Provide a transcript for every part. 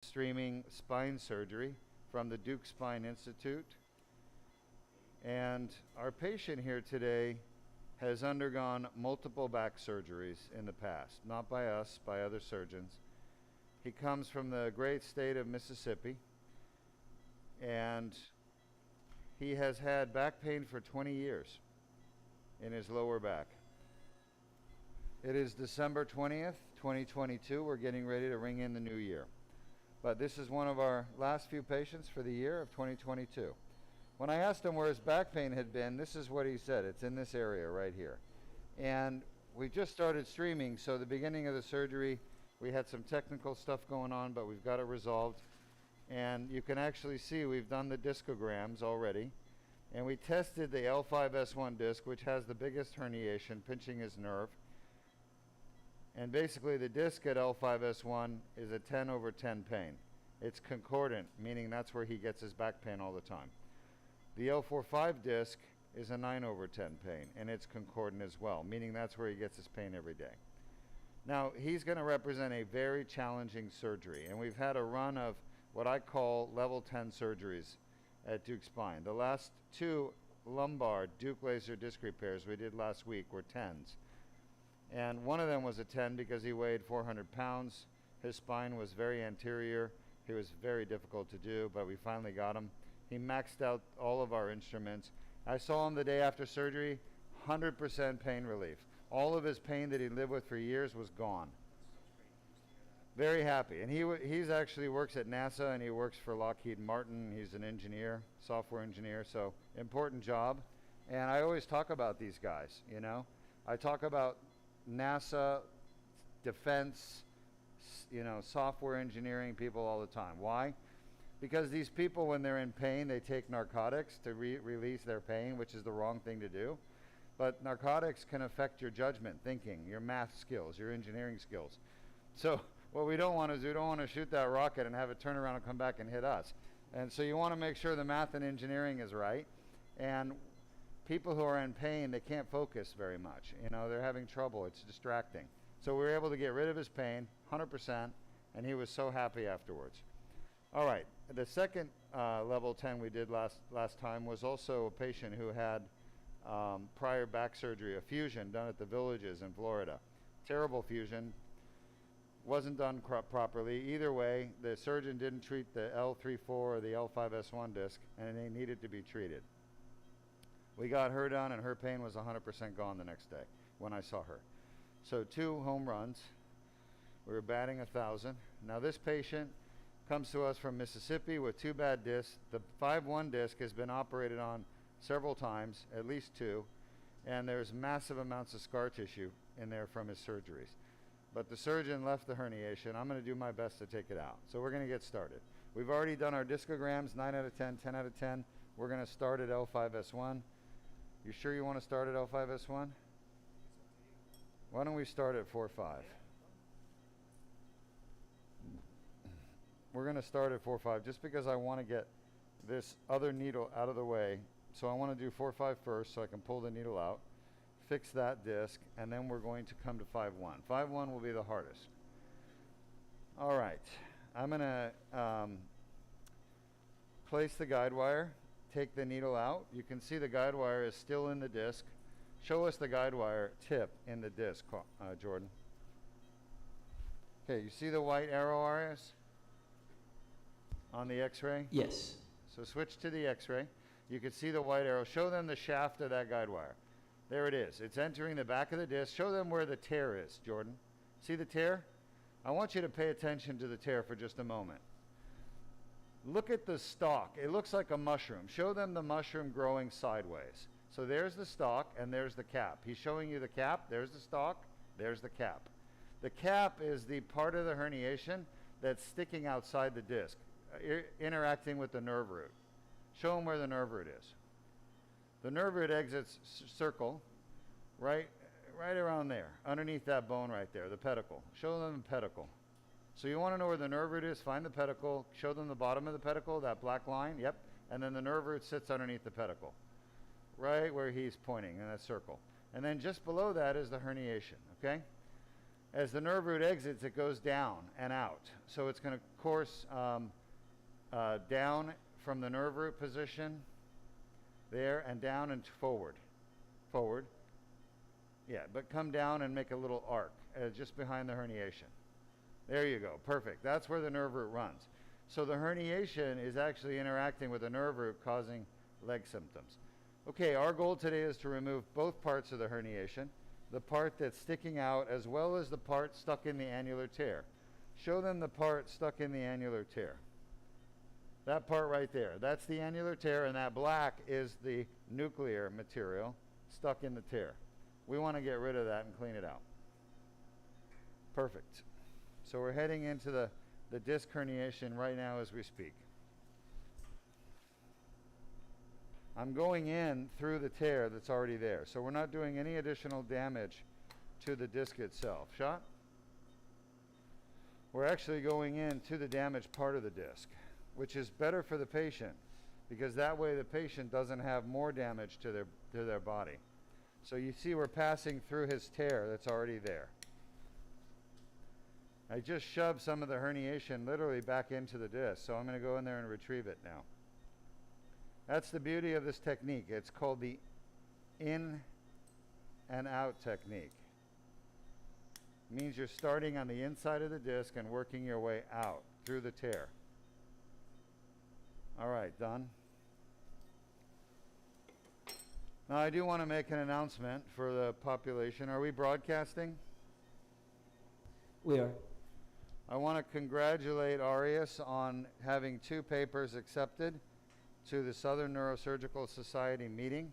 streaming spine surgery from the Duke Spine Institute. And our patient here today has undergone multiple back surgeries in the past, not by us, by other surgeons. He comes from the great state of Mississippi, and he has had back pain for 20 years in his lower back. It is December 20th, 2022. We're getting ready to ring in the new year. But this is one of our last few patients for the year of 2022. When I asked him where his back pain had been, this is what he said. It's in this area right here. And we just started streaming, so the beginning of the surgery, we had some technical stuff going on, but we've got it resolved. And you can actually see we've done the discograms already. And we tested the L4-S1 disc, which has the biggest herniation, pinching his nerve. And basically the disc at L4-S1 is a 10/10 pain. It's concordant, meaning that's where he gets his back pain all the time. The L4-5 disc is a 9/10 pain, and it's concordant as well, meaning that's where he gets his pain every day. Now, he's going to represent a very challenging surgery, and we've had a run of what I call level 10 surgeries at Duke Spine. The last two lumbar Duke laser disc repairs we did last week were 10s. And one of them was a 10 because he weighed 400 pounds. His spine was very anterior. He was very difficult to do, but we finally got him. He maxed out all of our instruments. I saw him the day after surgery, 100% pain relief. All of his pain that he lived with for years was gone. Very happy. And he's actually works at NASA, and he works for Lockheed Martin. He's an engineer, software engineer, so important job. And I always talk about these guys, you know. I talk about NASA, defense, software engineering people all the time. Why? Because these people, when they're in pain, they take narcotics to release their pain, which is the wrong thing to do. But narcotics can affect your judgment, thinking, your math skills, your engineering skills. So what we don't want to do, we don't want to shoot that rocket and have it turn around and come back and hit us. And so you want to make sure the math and engineering is right. And people who are in pain, they can't focus very much. They're having trouble. It's distracting. So we were able to get rid of his pain, 100%, and he was so happy afterwards. All right. The second level 10 we did last time was also a patient who had prior back surgery, a fusion done at the Villages in Florida. Terrible fusion. Wasn't done properly. Either way, the surgeon didn't treat the L3-4 or the L5-S1 disc, and they needed to be treated. We got her done, and her pain was 100% gone the next day when I saw her. So 2 home runs. We were batting 1,000. Now this patient comes to us from Mississippi with 2 bad discs. The 5-1 disc has been operated on several times, at least 2, and there's massive amounts of scar tissue in there from his surgeries. But the surgeon left the herniation. I'm going to do my best to take it out. So we're going to get started. We've already done our discograms, 9 out of 10, 10 out of 10. We're going to start at L5-S1. You sure you want to start at L5-S1? Why don't we start at 4-5? We're going to start at 4-5 just because I want to get this other needle out of the way. So I want to do 4-5 first so I can pull the needle out, fix that disc, and then we're going to come to 5-1. 5-1 will be the hardest. All right. I'm going to place the guide wire. Take the needle out. You can see the guide wire is still in the disc. Show us the guide wire tip in the disc, Jordan. Okay, you see the white arrow areas on the x-ray? Yes. So switch to the x-ray. You can see the white arrow. Show them the shaft of that guide wire. There it is. It's entering the back of the disc. Show them where the tear is, Jordan. See the tear? I want you to pay attention to the tear for just a moment. Look at the stalk. It looks like a mushroom. Show them the mushroom growing sideways. So there's the stalk and there's the cap. He's showing you the cap. There's the stalk. There's the cap. The cap is the part of the herniation that's sticking outside the disc, interacting with the nerve root. Show them where the nerve root is. The nerve root exits circle right around there, underneath that bone right there, the pedicle. Show them the pedicle. So you want to know where the nerve root is, find the pedicle, show them the bottom of the pedicle, that black line, yep, and then the nerve root sits underneath the pedicle, right where he's pointing in that circle. And then just below that is the herniation, okay? As the nerve root exits, it goes down and out. So it's going to course, down from the nerve root position, there, and down and forward. Forward. Yeah, but come down and make a little arc just behind the herniation. There you go, perfect. That's where the nerve root runs. So the herniation is actually interacting with the nerve root, causing leg symptoms. Okay, our goal today is to remove both parts of the herniation, the part that's sticking out as well as the part stuck in the annular tear. Show them the part stuck in the annular tear. That part right there, that's the annular tear, and that black is the nuclear material stuck in the tear. We want to get rid of that and clean it out. Perfect. So we're heading into the disc herniation right now as we speak. I'm going in through the tear that's already there, so we're not doing any additional damage to the disc itself. Shot? We're actually going in to the damaged part of the disc, which is better for the patient because that way the patient doesn't have more damage to their body. So you see we're passing through his tear that's already there. I just shoved some of the herniation literally back into the disc, so I'm going to go in there and retrieve it now. That's the beauty of this technique. It's called the in and out technique. It means you're starting on the inside of the disc and working your way out through the tear. All right, done. Now I do want to make an announcement for the population. Are we broadcasting? We are. I want to congratulate Arias on having 2 papers accepted to the Southern Neurosurgical Society meeting.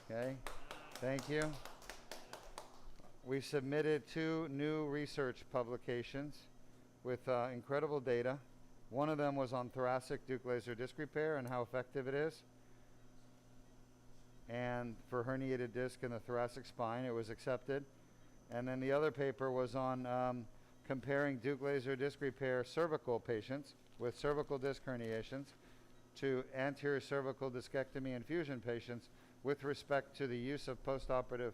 Okay, thank you. We submitted 2 new research publications with incredible data. One of them was on thoracic Duke laser disc repair and how effective it is. And for herniated disc in the thoracic spine, it was accepted. And then the other paper was on comparing Duke laser disc repair cervical patients with cervical disc herniations to anterior cervical discectomy and fusion patients with respect to the use of postoperative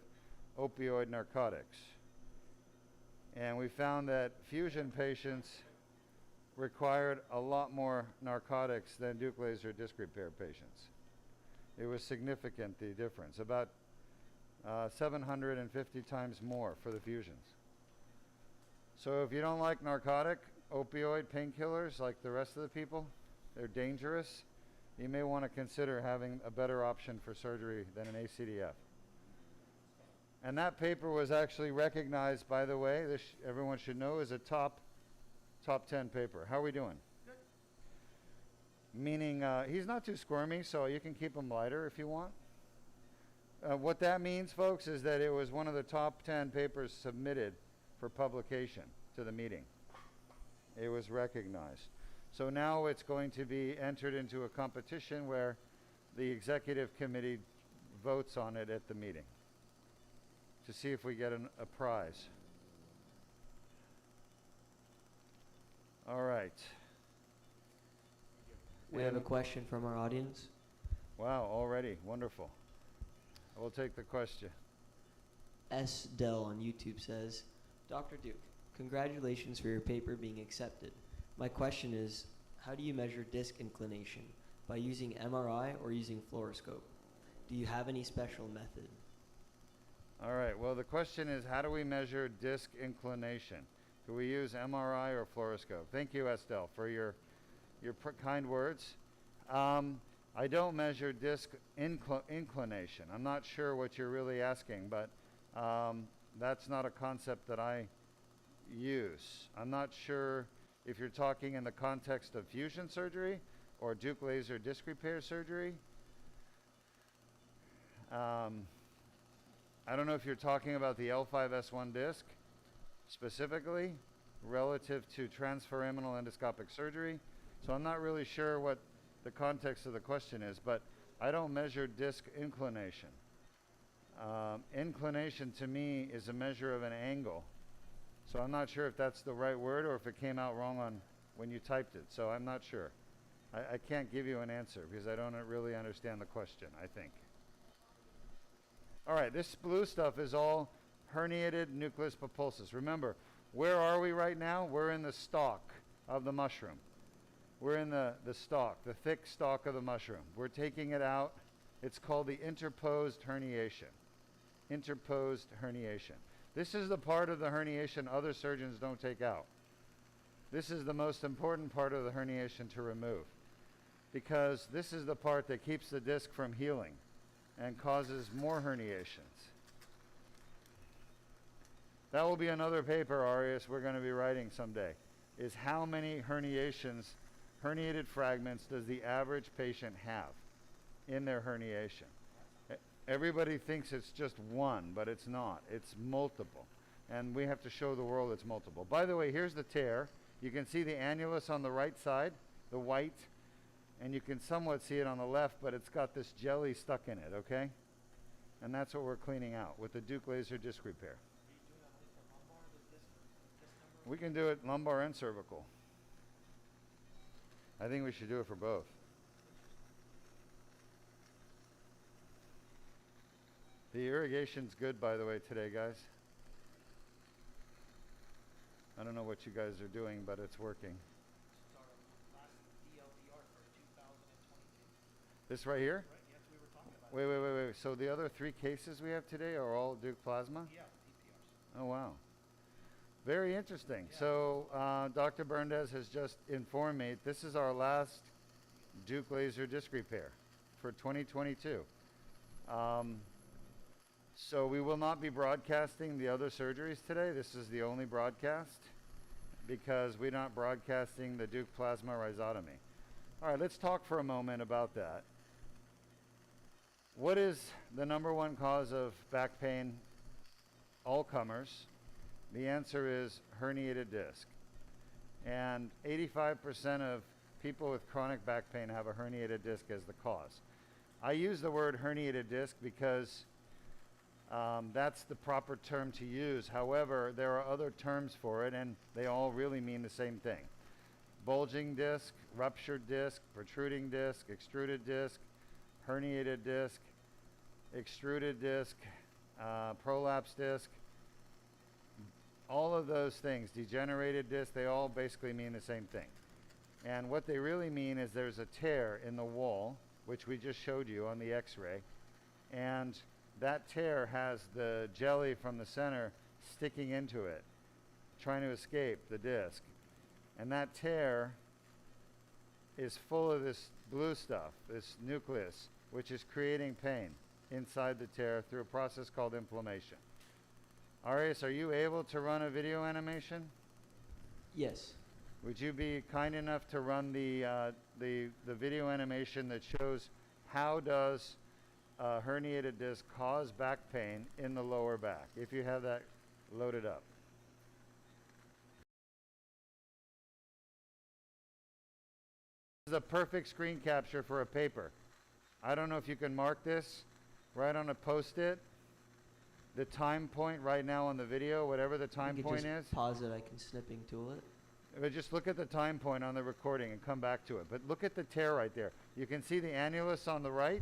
opioid narcotics. And we found that fusion patients required a lot more narcotics than Duke laser disc repair patients. It was significant, the difference, about 750 times more for the fusions. So if you don't like narcotic, opioid, painkillers like the rest of the people, they're dangerous, you may want to consider having a better option for surgery than an ACDF. And that paper was actually recognized, by the way, this everyone should know, is a top 10 paper. How are we doing? Good. Meaning he's not too squirmy, so you can keep him lighter if you want. What that means, folks, is that it was one of the top 10 papers submitted for publication to the meeting. It was recognized. So now it's going to be entered into a competition where the executive committee votes on it at the meeting to see if we get a prize. All right. We have a question from our audience. Wow, already. Wonderful. I will take the question. S. Dell on YouTube says, Dr. Duke, congratulations for your paper being accepted. My question is, how do you measure disc inclination? By using MRI or using fluoroscope? Do you have any special method? All right, well, the question is, how do we measure disc inclination? Do we use MRI or fluoroscope? Thank you, Estelle, for your kind words. I don't measure disc inclination. I'm not sure what you're really asking, but that's not a concept that I use. I'm not sure if you're talking in the context of fusion surgery or Duke laser disc repair surgery. I don't know if you're talking about the L4-S1 disc specifically relative to transforaminal endoscopic surgery. So I'm not really sure what the context of the question is, but I don't measure disc inclination. Inclination to me is a measure of an angle. So I'm not sure if that's the right word or if it came out wrong on when you typed it. So I'm not sure. I can't give you an answer because I don't really understand the question, I think. All right, this blue stuff is all herniated nucleus pulposus. Remember, where are we right now? We're in the stalk. of the mushroom. We're in the stalk, the thick stalk of the mushroom. We're taking it out. It's called the interposed herniation. Interposed herniation. This is the part of the herniation other surgeons don't take out. This is the most important part of the herniation to remove, because this is the part that keeps the disc from healing and causes more herniations. That will be another paper, Arias, we're going to be writing someday, is how many herniations, herniated fragments, does the average patient have in their herniation? Everybody thinks it's just one, but it's not. It's multiple. And we have to show the world it's multiple. By the way, here's the tear. You can see the annulus on the right side, the white, and you can somewhat see it on the left, but it's got this jelly stuck in it, okay? And that's what we're cleaning out with the Duke laser disc repair. We can do it lumbar and cervical. I think we should do it for both. The irrigation's good, by the way, today, guys. I don't know what you guys are doing, but it's working. This is our last DLDR for 2022. This right here? Right, yes, we were talking about Wait. So the other 3 cases we have today are all Duke plasma? Yeah, DPRs. Oh, wow. Very interesting. Yeah. So Dr. Berndes has just informed me this is our last Duke laser disc repair for 2022. So we will not be broadcasting the other surgeries today. This is the only broadcast because we're not broadcasting the Duke plasma rhizotomy. All right, let's talk for a moment about that. What is the #1 cause of back pain? All comers. The answer is herniated disc. And 85% of people with chronic back pain have a herniated disc as the cause. I use the word herniated disc because that's the proper term to use. However, there are other terms for it, and they all really mean the same thing. Bulging disc, ruptured disc, protruding disc, extruded disc, herniated disc, extruded disc, prolapse disc. All of those things, degenerated disc, they all basically mean the same thing. And what they really mean is there's a tear in the wall, which we just showed you on the x-ray, and that tear has the jelly from the center sticking into it, trying to escape the disc. And that tear is full of this blue stuff, this nucleus, which is creating pain inside the tear through a process called inflammation. Arias, are you able to run a video animation? Yes. Would you be kind enough to run the video animation that shows how does herniated disc cause back pain in the lower back, if you have that loaded up? This is a perfect screen capture for a paper. I don't know if you can mark this right on a post-it. The time point right now on the video, whatever the time point is. Pause it, I can snipping tool it. But just look at the time point on the recording and come back to it. But look at the tear right there. You can see the annulus on the right,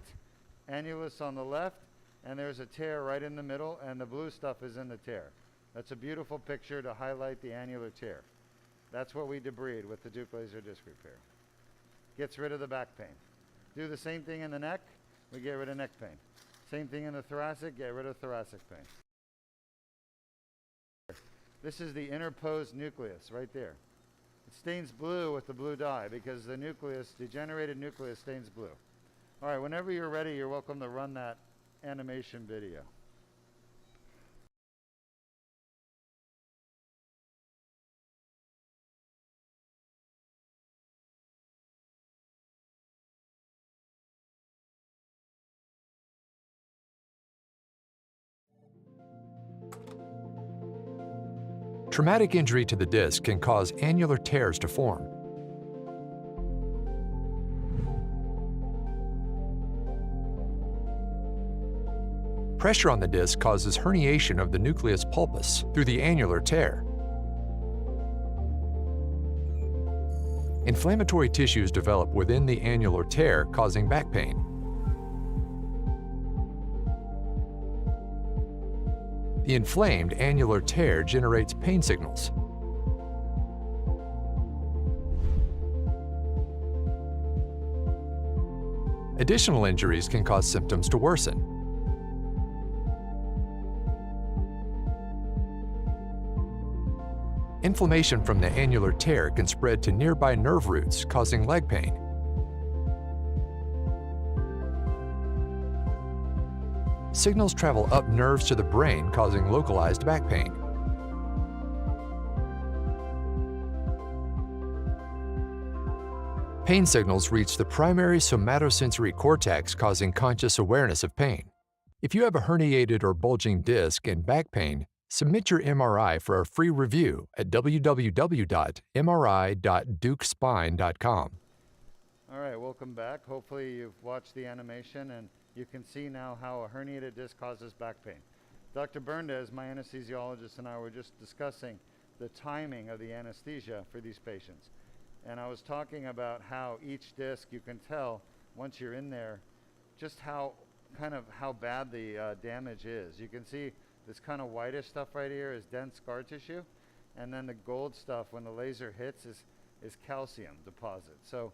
annulus on the left, and there's a tear right in the middle, and the blue stuff is in the tear. That's a beautiful picture to highlight the annular tear. That's what we debride with the Duke laser disc repair. Gets rid of the back pain. Do the same thing in the neck, we get rid of neck pain. Same thing in the thoracic, get rid of thoracic pain. This is the interposed nucleus right there. It stains blue with the blue dye because the nucleus, degenerated nucleus, stains blue. All right, whenever you're ready, you're welcome to run that animation video. Traumatic injury to the disc can cause annular tears to form. Pressure on the disc causes herniation of the nucleus pulpus through the annular tear. Inflammatory tissues develop within the annular tear, causing back pain. The inflamed annular tear generates pain signals. Additional injuries can cause symptoms to worsen. Inflammation from the annular tear can spread to nearby nerve roots, causing leg pain. Signals travel up nerves to the brain, causing localized back pain. Pain signals reach the primary somatosensory cortex, causing conscious awareness of pain. If you have a herniated or bulging disc and back pain, submit your MRI for a free review at www.mri.dukespine.com. All right, welcome back. Hopefully you've watched the animation and you can see now how a herniated disc causes back pain. Dr. Berndes, my anesthesiologist, and I were just discussing the timing of the anesthesia for these patients. And I was talking about how each disc, you can tell once you're in there, just how bad the damage is. You can see this kind of whitish stuff right here is dense scar tissue, and then the gold stuff, when the laser hits, is calcium deposits. So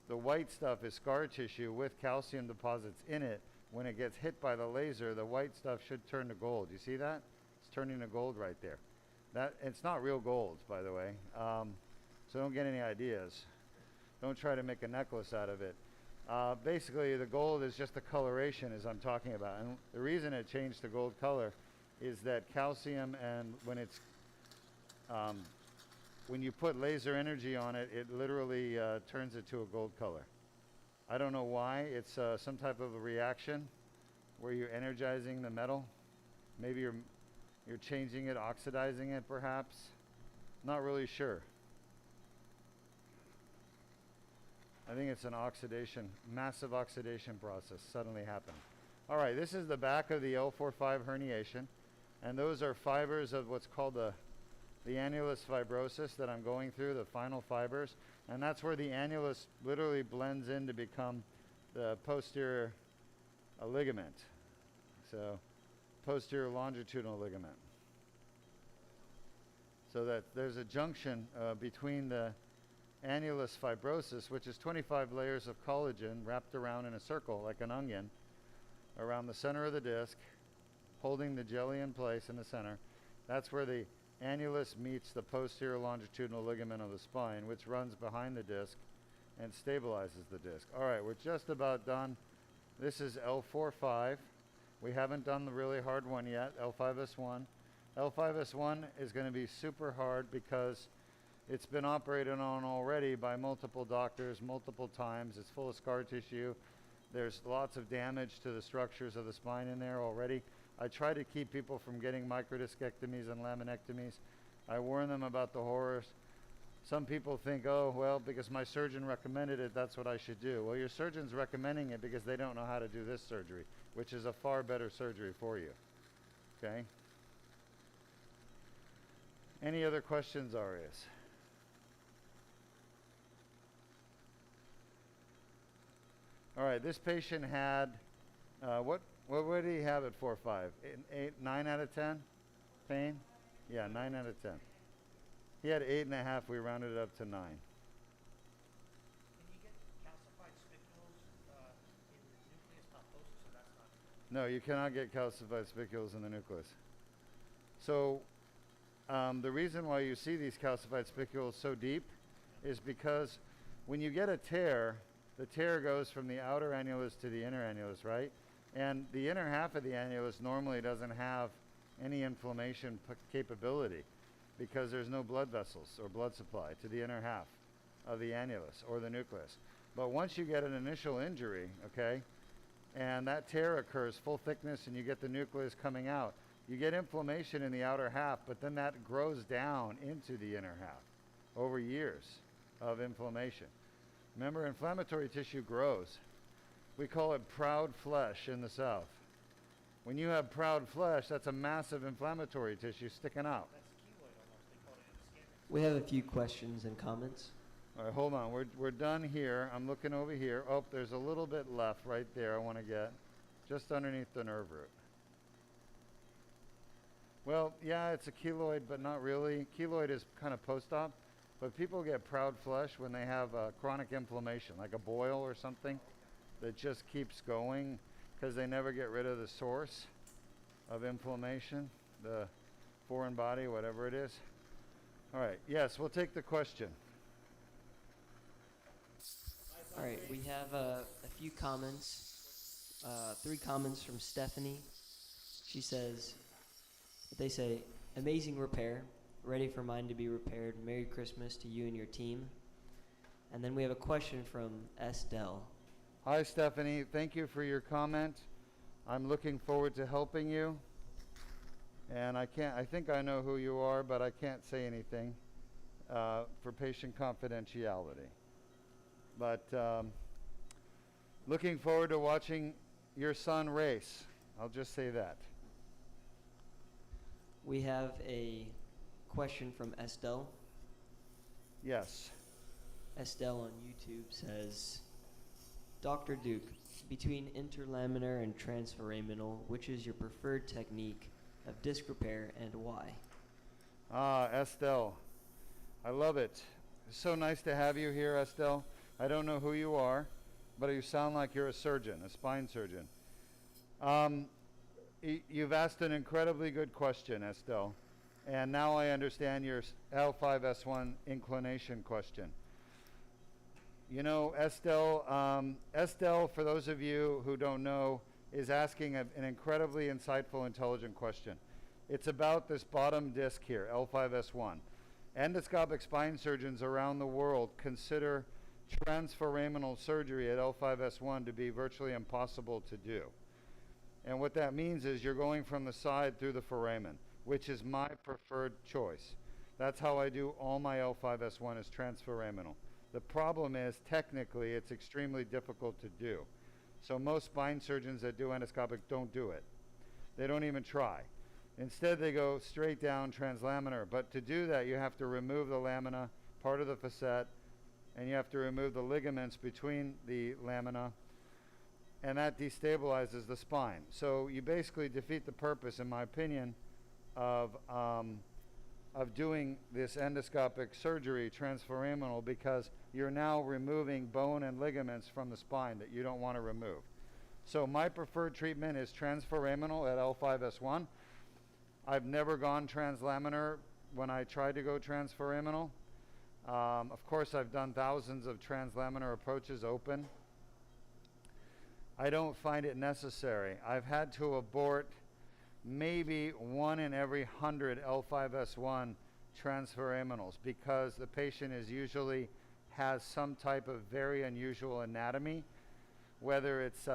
the white stuff is scar tissue with calcium deposits in it. When it gets hit by the laser, the white stuff should turn to gold. You see that? It's turning to gold right there. It's not real gold, by the way. So don't get any ideas. Don't try to make a necklace out of it. Basically, the gold is just the coloration, as I'm talking about. And the reason it changed to gold color is that calcium, and when you put laser energy on it, it literally turns it to a gold color. I don't know why. It's some type of a reaction where you're energizing the metal. Maybe you're changing it, oxidizing it perhaps. Not really sure. I think it's an oxidation, massive oxidation process suddenly happened. All right, this is the back of the L4-5 herniation, and those are fibers of what's called the annulus fibrosus that I'm going through, the final fibers, and that's where the annulus literally blends in to become the posterior ligament. So, posterior longitudinal ligament. So that there's a junction between the annulus fibrosus, which is 25 layers of collagen wrapped around in a circle like an onion around the center of the disc, holding the jelly in place in the center. That's where the annulus meets the posterior longitudinal ligament of the spine, which runs behind the disc and stabilizes the disc. All right, we're just about done. This is L4-5. We haven't done the really hard one yet, L5-S1. L5-S1 is going to be super hard because it's been operated on already by multiple doctors multiple times. It's full of scar tissue. There's lots of damage to the structures of the spine in there already. I try to keep people from getting microdiscectomies and laminectomies. I warn them about the horrors. Some people think, oh, well, because my surgeon recommended it, that's what I should do. Well, your surgeon's recommending it because they don't know how to do this surgery, which is a far better surgery for you. Okay? Any other questions, Arias? All right, this patient had, what did he have at 4-5? 9 out of 10 pain? Yeah, 9 out of 10. He had 8.5, we rounded it up to 9. Can you get calcified spicules in the nucleus pulposus, or that's not? No, you cannot get calcified spicules in the nucleus. So the reason why you see these calcified spicules so deep is because when you get a tear, the tear goes from the outer annulus to the inner annulus, right? And the inner half of the annulus normally doesn't have any inflammation capability because there's no blood vessels or blood supply to the inner half of the annulus or the nucleus. But once you get an initial injury, okay, and that tear occurs full thickness and you get the nucleus coming out, you get inflammation in the outer half, but then that grows down into the inner half over years of inflammation. Remember, inflammatory tissue grows. We call it proud flesh in the South. When you have proud flesh, that's a massive inflammatory tissue sticking out. That's keloid almost. They call it in the skin. We have a few questions and comments. All right, hold on. We're done here. I'm looking over here. Oh, there's a little bit left right there I want to get, just underneath the nerve root. Well, yeah, it's a keloid, but not really. Keloid is kind of post-op, but people get proud flesh when they have chronic inflammation, like a boil or something. that just keeps going because they never get rid of the source of inflammation, the foreign body, whatever it is. All right, yes, we'll take the question. All right, we have a few comments. 3 comments from Stephanie. She says, they say, amazing repair, ready for mine to be repaired. Merry Christmas to you and your team. And then we have a question from Estelle. Hi, Stephanie. Thank you for your comment. I'm looking forward to helping you. And I think I know who you are, but I can't say anything for patient confidentiality. But looking forward to watching your son race. I'll just say that. We have a question from Estelle. Yes. Estelle on YouTube says, Dr. Duke, between interlaminar and transforaminal, which is your preferred technique of disc repair and why? Estelle, I love it. It's so nice to have you here, Estelle. I don't know who you are, but you sound like you're a surgeon, a spine surgeon. You've asked an incredibly good question, Estelle, and now I understand your L4-S1 inclination question. You know, Estelle, for those of you who don't know, is asking an incredibly insightful, intelligent question. It's about this bottom disc here, L4-S1. Endoscopic spine surgeons around the world consider transforaminal surgery at L4-S1 to be virtually impossible to do. And what that means is you're going from the side through the foramen, which is my preferred choice. That's how I do all my L4-S1 is transforaminal. The problem is, technically, it's extremely difficult to do. So most spine surgeons that do endoscopic don't do it. They don't even try. Instead, they go straight down translaminar. But to do that, you have to remove the lamina, part of the facet, and you have to remove the ligaments between the lamina, and that destabilizes the spine. So you basically defeat the purpose, in my opinion, of doing this endoscopic surgery, transforaminal, because you're now removing bone and ligaments from the spine that you don't want to remove. So my preferred treatment is transforaminal at L4-S1. I've never gone translaminar when I tried to go transforaminal. Of course, I've done thousands of translaminar approaches open. I don't find it necessary. I've had to abort maybe 1 in every 100 L4-S1 transforaminals because the patient is usually has some type of very unusual anatomy. Whether it's,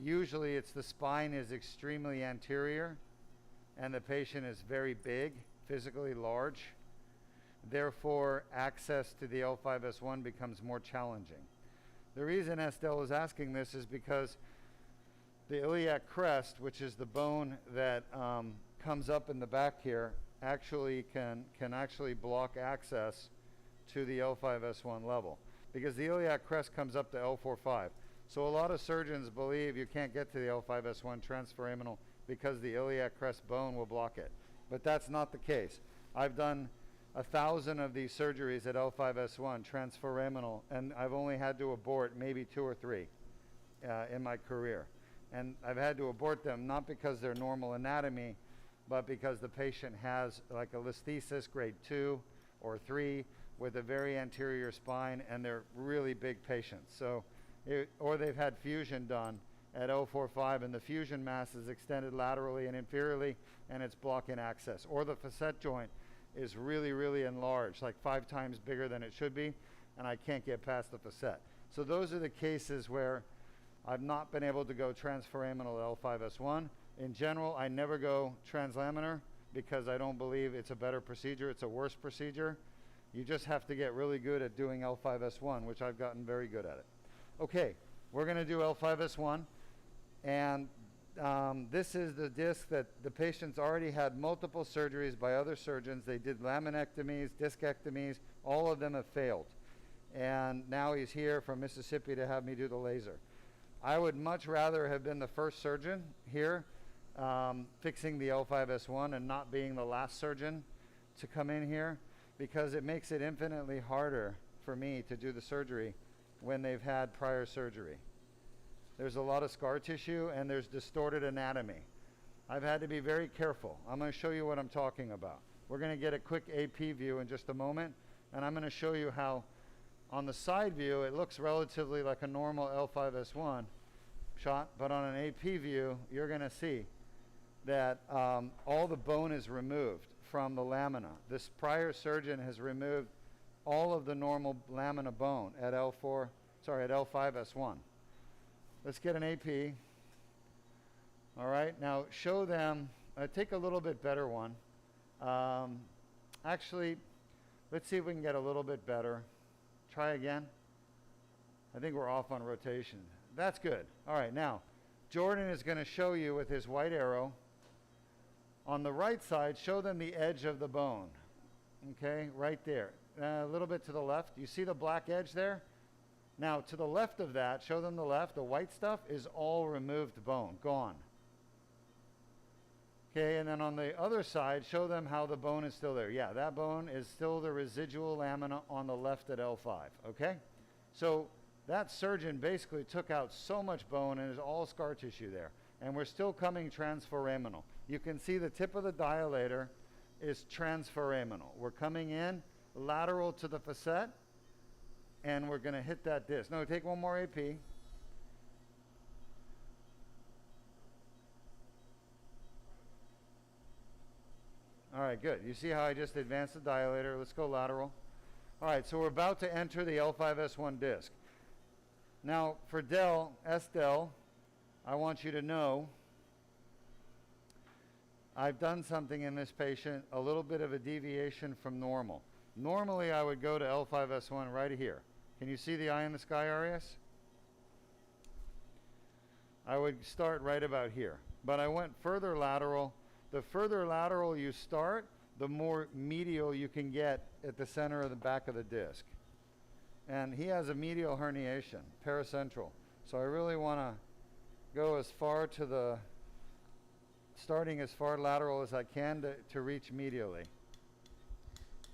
usually it's the spine is extremely anterior and the patient is very big, physically large. Therefore, access to the L4-S1 becomes more challenging. The reason Estelle is asking this is because the iliac crest, which is the bone that comes up in the back here, actually can actually block access to the L4-S1 level, because the iliac crest comes up to L4-5. So a lot of surgeons believe you can't get to the L4-S1 transforaminal because the iliac crest bone will block it. But that's not the case. I've done 1,000 of these surgeries at L4-S1 transforaminal, and I've only had to abort maybe 2 or 3 in my career. And I've had to abort them not because they're normal anatomy, but because the patient has like a listhesis grade 2 or 3 with a very anterior spine, and they're really big patients. So, or they've had fusion done at L4-5, and the fusion mass is extended laterally and inferiorly, and it's blocking access. Or the facet joint is really, really enlarged, like 5 times bigger than it should be, and I can't get past the facet. So those are the cases where I've not been able to go transforaminal L4-S1. In general, I never go translaminar because I don't believe it's a better procedure. It's a worse procedure. You just have to get really good at doing L4-S1, which I've gotten very good at it. Okay, we're going to do L4-S1, and this is the disc that the patient's already had multiple surgeries by other surgeons. They did laminectomies, discectomies, all of them have failed. And now he's here from Mississippi to have me do the laser. I would much rather have been the first surgeon here fixing the L4-S1 and not being the last surgeon to come in here, because it makes it infinitely harder for me to do the surgery when they've had prior surgery. there's a lot of scar tissue, and there's distorted anatomy. I've had to be very careful. I'm going to show you what I'm talking about. We're going to get a quick AP view in just a moment, and I'm going to show you how on the side view it looks relatively like a normal L5-S1 shot, but on an AP view you're going to see that all the bone is removed from the lamina. This prior surgeon has removed all of the normal lamina bone at L5-S1. Let's get an AP. All right, now show them, take a little bit better one. Actually, let's see if we can get a little bit better. Try again. I think we're off on rotation. That's good. All right, now, Jordan is going to show you with his white arrow. On the right side, show them the edge of the bone. Okay, right there. A little bit to the left. You see the black edge there? Now, to the left of that, show them the left. The white stuff is all removed bone, gone. Okay, and then on the other side, show them how the bone is still there. Yeah, that bone is still the residual lamina on the left at L5, okay? So that surgeon basically took out so much bone and there's all scar tissue there. And we're still coming transforaminal. You can see the tip of the dilator is transforaminal. We're coming in lateral to the facet, and we're going to hit that disc. No, take one more AP. All right, good. You see how I just advanced the dilator? Let's go lateral. All right, so we're about to enter the L5-S1 disc. Now, for S-Del, I want you to know I've done something in this patient, a little bit of a deviation from normal. Normally, I would go to L5-S1 right here. Can you see the eye in the sky, Arias? I would start right about here. But I went further lateral. The further lateral you start, the more medial you can get at the center of the back of the disc. And he has a medial herniation, paracentral. So I really want to go as far to the, starting as far lateral as I can to reach medially.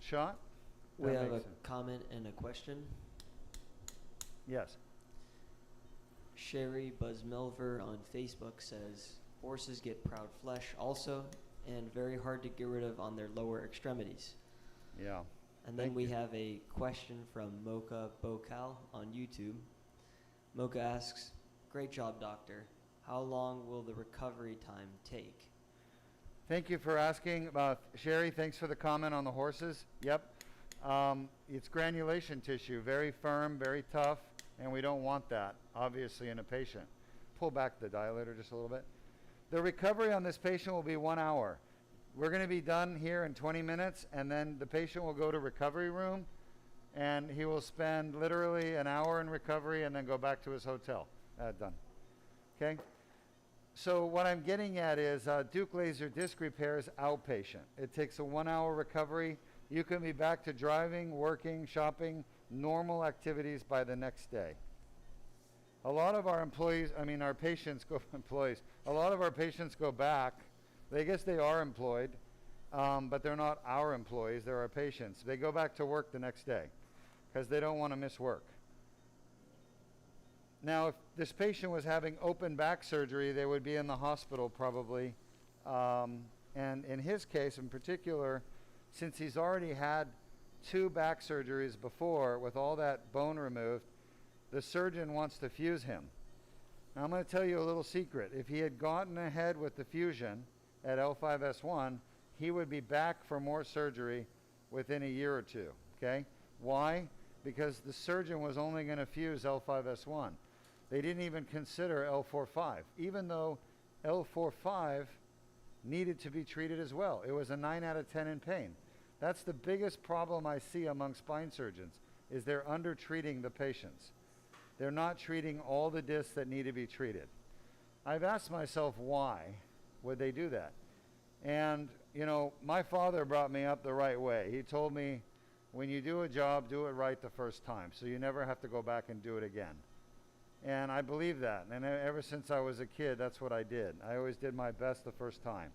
Shot? We have a comment and a question. Yes. Sherry Buzzmelver on Facebook says, horses get proud flesh also, and very hard to get rid of on their lower extremities. Yeah. And then we have a question from Mocha Bokal on YouTube. Mocha asks, great job, doctor. How long will the recovery time take? Thank you for asking. Sherry, thanks for the comment on the horses. Yep. It's granulation tissue, very firm, very tough, and we don't want that, obviously, in a patient. Pull back the dilator just a little bit. The recovery on this patient will be 1 hour. We're going to be done here in 20 minutes, and then the patient will go to recovery room, and he will spend literally an hour in recovery and then go back to his hotel. Done. Okay? So what I'm getting at is Duke Laser Disc Repair is outpatient. It takes a 1 hour recovery. You can be back to driving, working, shopping, normal activities by the next day. A lot of our employees, our patients go, a lot of our patients go back. I guess they are employed, but they're not our employees, they're our patients. They go back to work the next day because they don't want to miss work. Now, if this patient was having open back surgery, they would be in the hospital probably. And in his case in particular, since he's already had 2 back surgeries before with all that bone removed, the surgeon wants to fuse him. Now, I'm going to tell you a little secret. If he had gotten ahead with the fusion at L5-S1, he would be back for more surgery within a year or 2, okay? Why? Because the surgeon was only going to fuse L5-S1. They didn't even consider L4-5, even though L4-5 needed to be treated as well. It was a 9 out of 10 in pain. That's the biggest problem I see among spine surgeons, is they're under-treating the patients. They're not treating all the discs that need to be treated. I've asked myself, why would they do that? And, my father brought me up the right way. He told me, when you do a job, do it right the first time, so you never have to go back and do it again. And I believe that. And ever since I was a kid, that's what I did. I always did my best the first time.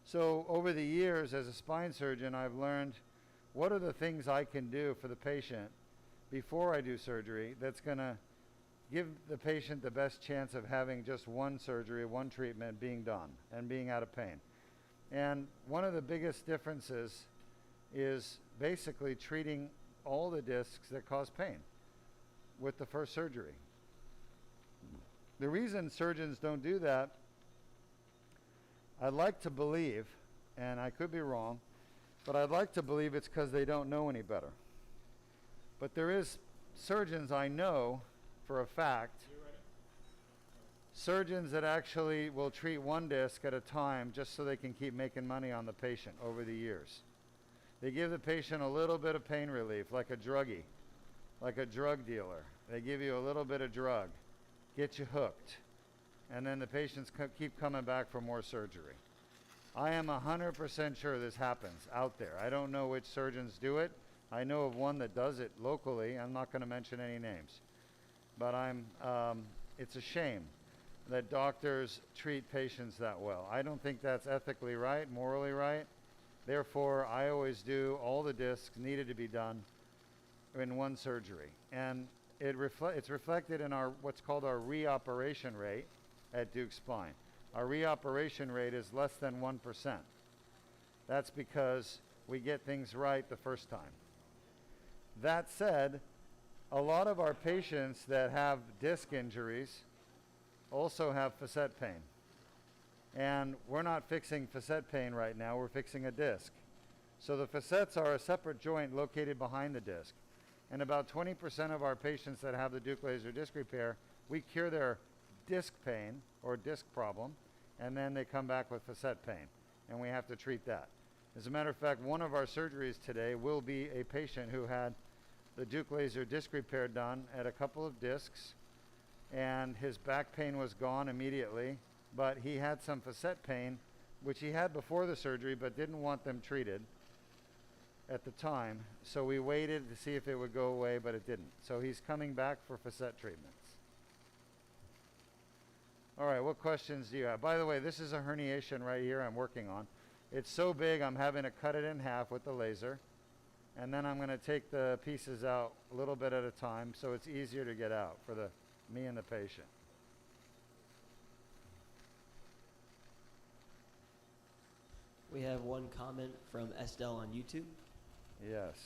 So over the years, as a spine surgeon, I've learned what are the things I can do for the patient before I do surgery that's going to give the patient the best chance of having just one surgery, one treatment being done and being out of pain. And one of the biggest differences is basically treating all the discs that cause pain with the first surgery. The reason surgeons don't do that, I'd like to believe, and I could be wrong, but I'd like to believe it's because they don't know any better. But there is surgeons I know for a fact, surgeons that actually will treat one disc at a time just so they can keep making money on the patient over the years. They give the patient a little bit of pain relief, like a druggie, like a drug dealer. They give you a little bit of drug, get you hooked, and then the patients keep coming back for more surgery. I am 100% sure this happens out there. I don't know which surgeons do it. I know of one that does it locally. I'm not going to mention any names. But it's a shame that doctors treat patients that well. I don't think that's ethically right, morally right. Therefore, I always do all the discs needed to be done in one surgery. And it's reflected in our what's called our reoperation rate at Duke Spine. Our reoperation rate is less than 1%. That's because we get things right the first time. That said, a lot of our patients that have disc injuries also have facet pain. And we're not fixing facet pain right now, we're fixing a disc. So the facets are a separate joint located behind the disc. And about 20% of our patients that have the Duke laser disc repair, we cure their disc pain or disc problem, and then they come back with facet pain, and we have to treat that. As a matter of fact, one of our surgeries today will be a patient who had the Duke laser disc repair done at a couple of discs, and his back pain was gone immediately, but he had some facet pain, which he had before the surgery, but didn't want them treated at the time. So we waited to see if it would go away, but it didn't. So he's coming back for facet treatments. All right, what questions do you have? By the way, this is a herniation right here I'm working on. It's so big, I'm having to cut it in half with the laser. And then I'm going to take the pieces out a little bit at a time so it's easier to get out for me and the patient. We have one comment from Estelle on YouTube. Yes.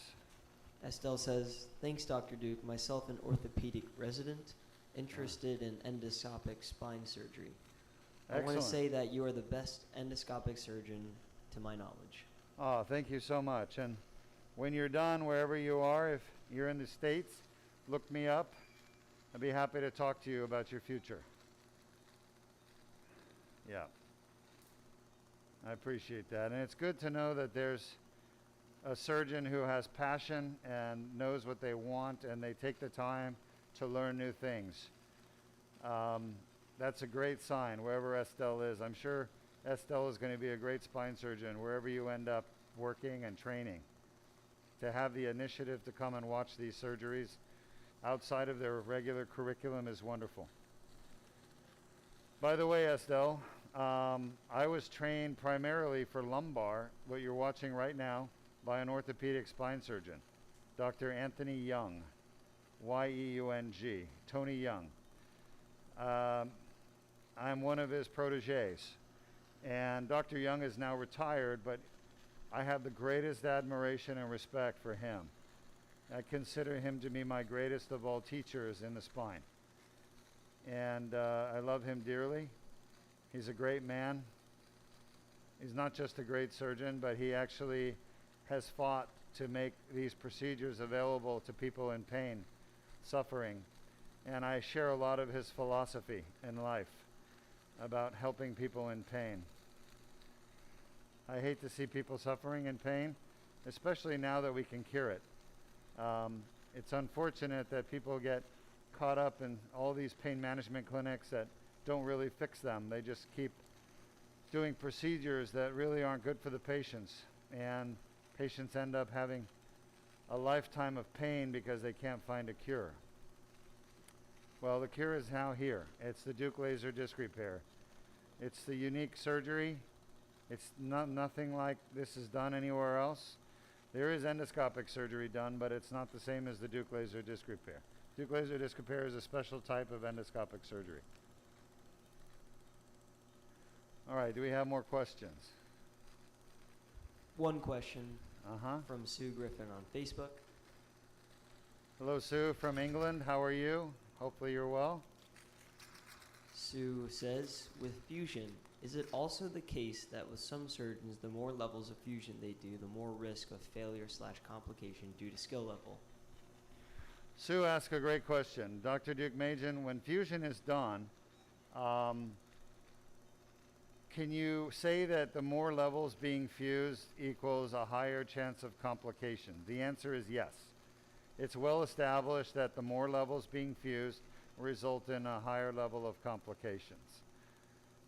Estelle says, thanks, Dr. Duke. Myself, an orthopedic resident, interested in endoscopic spine surgery. I want to say that you are the best endoscopic surgeon to my knowledge. Oh, thank you so much. And when you're done, wherever you are, if you're in the States, look me up. I'd be happy to talk to you about your future. Yeah. I appreciate that. And it's good to know that there's a surgeon who has passion and knows what they want, and they take the time to learn new things. That's a great sign wherever Estelle is. I'm sure Estelle is going to be a great spine surgeon wherever you end up working and training. To have the initiative to come and watch these surgeries outside of their regular curriculum is wonderful. By the way, Estelle, I was trained primarily for lumbar, what you're watching right now, by an orthopedic spine surgeon, Dr. Anthony Young, Y-E-U-N-G, Tony Young. I'm one of his proteges, and Dr. Young is now retired, but I have the greatest admiration and respect for him. I consider him to be my greatest of all teachers in the spine. And I love him dearly. He's a great man. He's not just a great surgeon, but he actually has fought to make these procedures available to people in pain, suffering. And I share a lot of his philosophy in life about helping people in pain. I hate to see people suffering in pain, especially now that we can cure it. It's unfortunate that people get caught up in all these pain management clinics that don't really fix them. They just keep doing procedures that really aren't good for the patients, and patients end up having a lifetime of pain because they can't find a cure. Well, the cure is now here. It's the Duke laser disc repair. It's the unique surgery. It's nothing like this is done anywhere else. There is endoscopic surgery done, but it's not the same as the Duke laser disc repair. Duke laser disc repair is a special type of endoscopic surgery. All right, do we have more questions? One question Uh-huh. from Sue Griffin on Facebook. Hello, Sue from England. How are you? Hopefully you're well. Sue says, with fusion, is it also the case that with some surgeons, the more levels of fusion they do, the more risk of failure/complication due to skill level? Sue asked a great question. Dr. Duke Majan, when fusion is done, can you say that the more levels being fused equals a higher chance of complication? The answer is yes. It's well established that the more levels being fused result in a higher level of complications.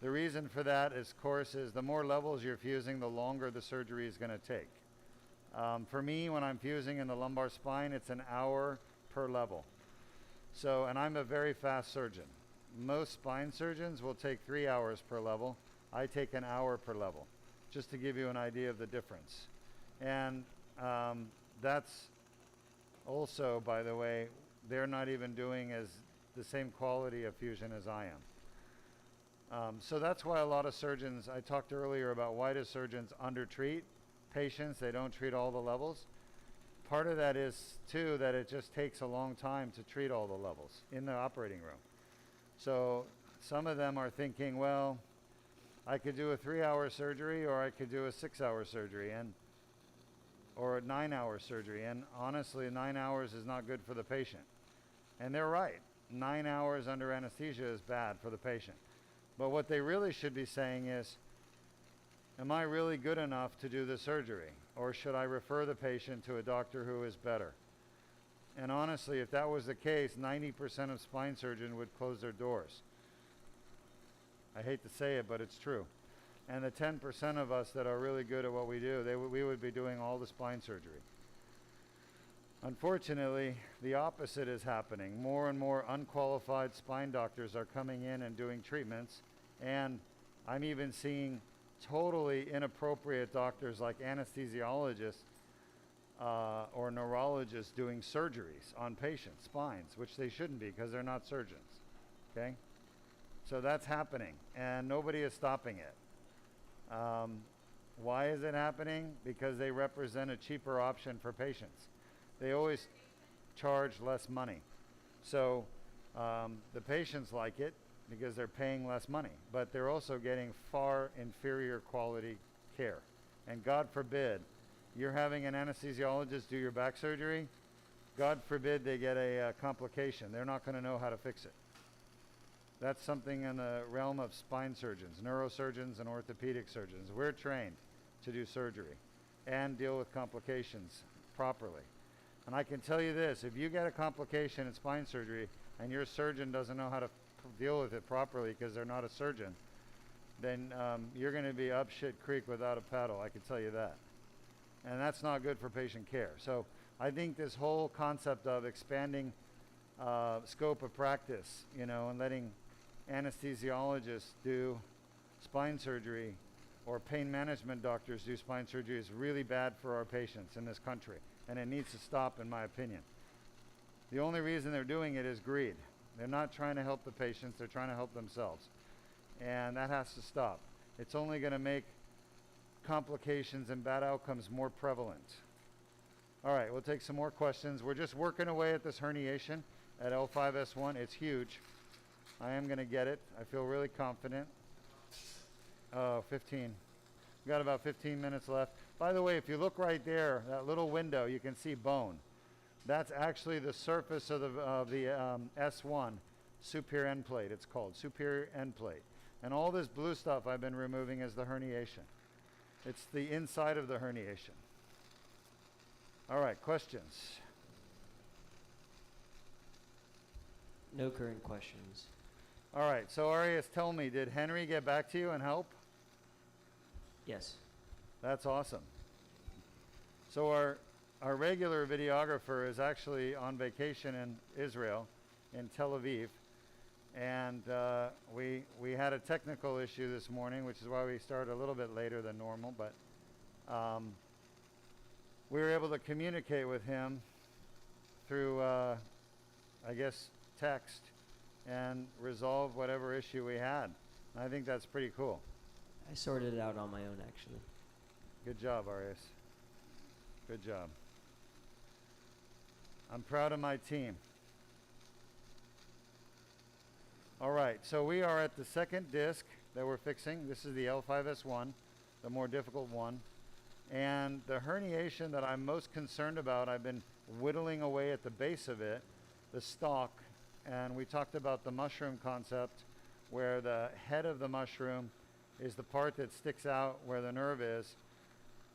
The reason for that, of course, is the more levels you're fusing, the longer the surgery is going to take. For me, when I'm fusing in the lumbar spine, it's an hour per level. So, and I'm a very fast surgeon. Most spine surgeons will take 3 hours per level. I take an hour per level, just to give you an idea of the difference. And that's also, by the way, they're not even doing as the same quality of fusion as I am. So that's why a lot of surgeons, I talked earlier about why do surgeons undertreat patients, they don't treat all the levels. Part of that is too that it just takes a long time to treat all the levels in the operating room. So some of them are thinking, well, I could do a 3-hour surgery or I could do a 6-hour surgery or a 9-hour surgery. And honestly, 9 hours is not good for the patient. And they're right. 9 hours under anesthesia is bad for the patient. But what they really should be saying is, am I really good enough to do the surgery? Or should I refer the patient to a doctor who is better? And honestly, if that was the case, 90% of spine surgeons would close their doors. I hate to say it, but it's true. And the 10% of us that are really good at what we do, we would be doing all the spine surgery. Unfortunately, the opposite is happening. More and more unqualified spine doctors are coming in and doing treatments, and I'm even seeing totally inappropriate doctors like anesthesiologists or neurologists doing surgeries on patients' spines, which they shouldn't be because they're not surgeons, okay? So that's happening, and nobody is stopping it. Why is it happening? Because they represent a cheaper option for patients. They always charge less money. So the patients like it because they're paying less money, but they're also getting far inferior quality care. And God forbid, you're having an anesthesiologist do your back surgery, God forbid they get a complication. They're not going to know how to fix it. That's something in the realm of spine surgeons, neurosurgeons, and orthopedic surgeons. We're trained to do surgery and deal with complications properly. And I can tell you this, if you get a complication in spine surgery and your surgeon doesn't know how to deal with it properly because they're not a surgeon, then you're going to be up shit creek without a paddle, I can tell you that. And that's not good for patient care. So I think this whole concept of expanding scope of practice, you know, and letting anesthesiologists do spine surgery or pain management doctors do spine surgery is really bad for our patients in this country, and it needs to stop, in my opinion. The only reason they're doing it is greed. They're not trying to help the patients, they're trying to help themselves, and that has to stop. It's only going to make complications and bad outcomes more prevalent. All right, we'll take some more questions. We're just working away at this herniation at L4-S1. It's huge. I am going to get it. I feel really confident. 15. We've got about 15 minutes left. By the way, if you look right there, that little window, you can see bone. That's actually the surface of the S1 superior end plate, it's called, superior end plate. And all this blue stuff I've been removing is the herniation. It's the inside of the herniation. All right, questions? No current questions. All right, so Arias, tell me, did Henry get back to you and help? Yes. That's awesome. So our regular videographer is actually on vacation in Israel, in Tel Aviv, and we had a technical issue this morning, which is why we started a little bit later than normal, but we were able to communicate with him through I guess, text and resolve whatever issue we had. I think that's pretty cool. I sorted it out on my own, actually. Good job, Arias. Good job. I'm proud of my team. All right, so we are at the second disc that we're fixing. This is the L4-S1, the more difficult one. And the herniation that I'm most concerned about, I've been whittling away at the base of it, the stalk, and we talked about the mushroom concept, where the head of the mushroom is the part that sticks out where the nerve is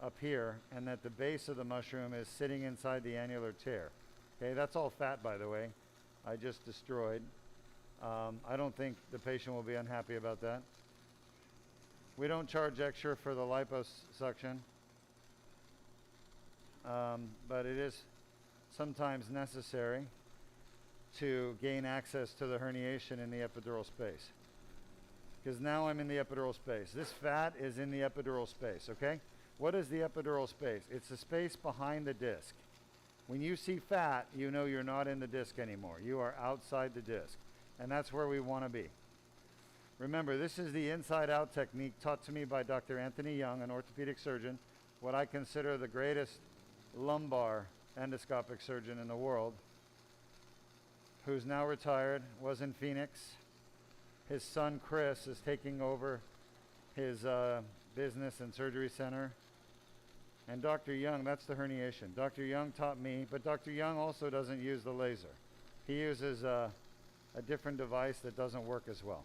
up here, and that the base of the mushroom is sitting inside the annular tear. Okay, that's all fat, by the way, I just destroyed. I don't think the patient will be unhappy about that. We don't charge extra for the liposuction, but it is sometimes necessary to gain access to the herniation in the epidural space. Because now I'm in the epidural space. This fat is in the epidural space, okay? What is the epidural space? It's the space behind the disc. When you see fat, you know you're not in the disc anymore. You are outside the disc. And that's where we want to be. Remember, this is the inside-out technique taught to me by Dr. Anthony Young, an orthopedic surgeon, what I consider the greatest lumbar endoscopic surgeon in the world, who's now retired, was in Phoenix. His son, Chris, is taking over his business and surgery center. And Dr. Young, that's the herniation. Dr. Young taught me, but Dr. Young also doesn't use the laser. He uses a different device that doesn't work as well.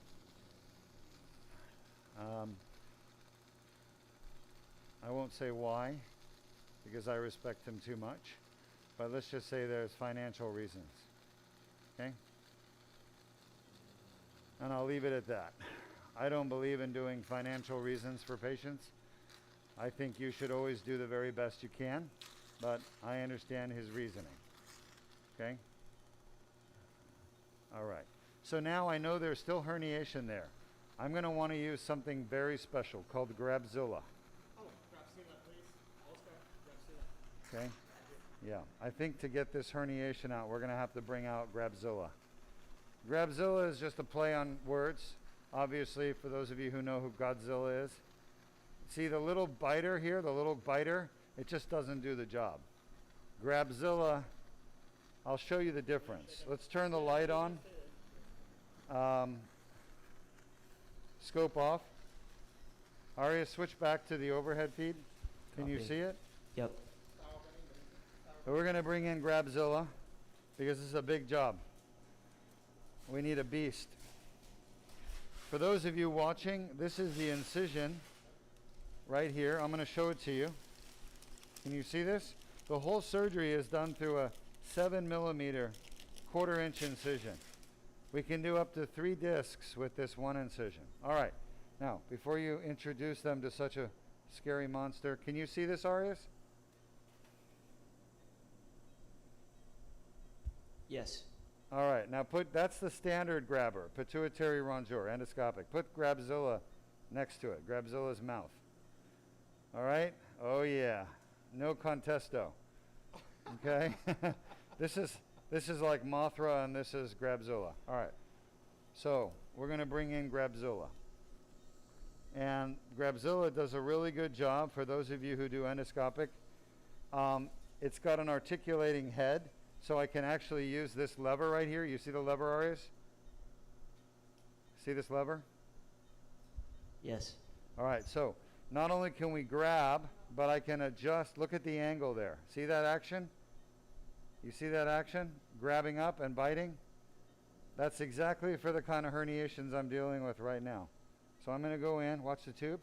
I won't say why, because I respect him too much, but let's just say there's financial reasons, okay? And I'll leave it at that. I don't believe in doing financial reasons for patients. I think you should always do the very best you can, but I understand his reasoning, okay? All right, so now I know there's still herniation there. I'm going to want to use something very special called Grabzilla. Oh, Grabzilla, please. Oscar, Grabzilla. Okay? Yeah, I think to get this herniation out, we're going to have to bring out Grabzilla. Grabzilla is just a play on words, obviously, for those of you who know who Godzilla is. See the little biter here, the little biter? It just doesn't do the job. Grabzilla, I'll show you the difference. Let's turn the light on. Scope off. Aria, switch back to the overhead feed. Can you Copy. see it? Yep. So we're going to bring in Grabzilla because this is a big job. We need a beast. For those of you watching, this is the incision right here. I'm going to show it to you. Can you see this? The whole surgery is done through a 7mm, 1/4 inch incision. We can do up to 3 discs with this one incision. All right. Now, before you introduce them to such a scary monster, can you see this, Arias? Yes. All right. Now that's the standard grabber, pituitary rongeur, endoscopic. Put Grabzilla next to it, Grabzilla's mouth. All right? Oh yeah. No contesto. Okay? This is like Mothra and this is Grabzilla. All right. So, we're going to bring in Grabzilla. And Grabzilla does a really good job for those of you who do endoscopic. It's got an articulating head, so I can actually use this lever right here. You see the lever, Arias? See this lever? Yes. All right, so not only can we grab, but I can adjust. Look at the angle there. See that action? You see that action? Grabbing up and biting? That's exactly for the kind of herniations I'm dealing with right now. So I'm going to go in, watch the tube,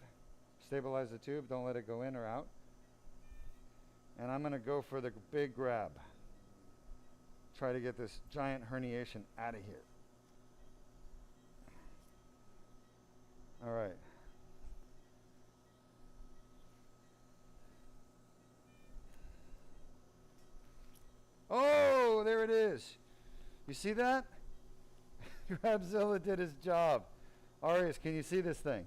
stabilize the tube, don't let it go in or out. And I'm going to go for the big grab. Try to get this giant herniation out of here. All right. Oh, there it is. You see that? Grabzilla did his job. Arias, can you see this thing?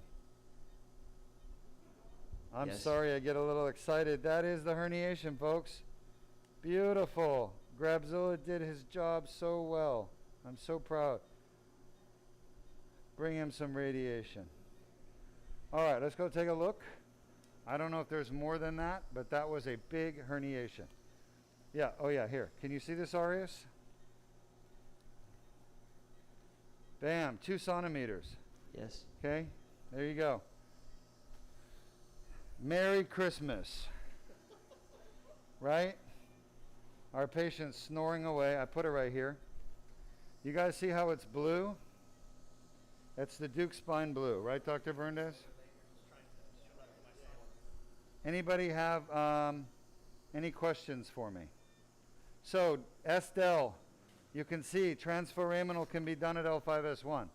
I'm Yes. sorry, I get a little excited. That is the herniation, folks. Beautiful. Grabzilla did his job so well. I'm so proud. Bring him some radiation. All right, let's go take a look. I don't know if there's more than that, but that was a big herniation. Yeah, oh yeah, here. Can you see this, Arius? Bam, 2 centimeters. Yes. Okay, there you go. Merry Christmas. Right? Our patient's snoring away. I put it right here. You guys see how it's blue? That's the Duke spine blue, right, Dr. Verndes? Anybody have any questions for me? So, SDEL, you can see transforaminal can be done at L4-S1.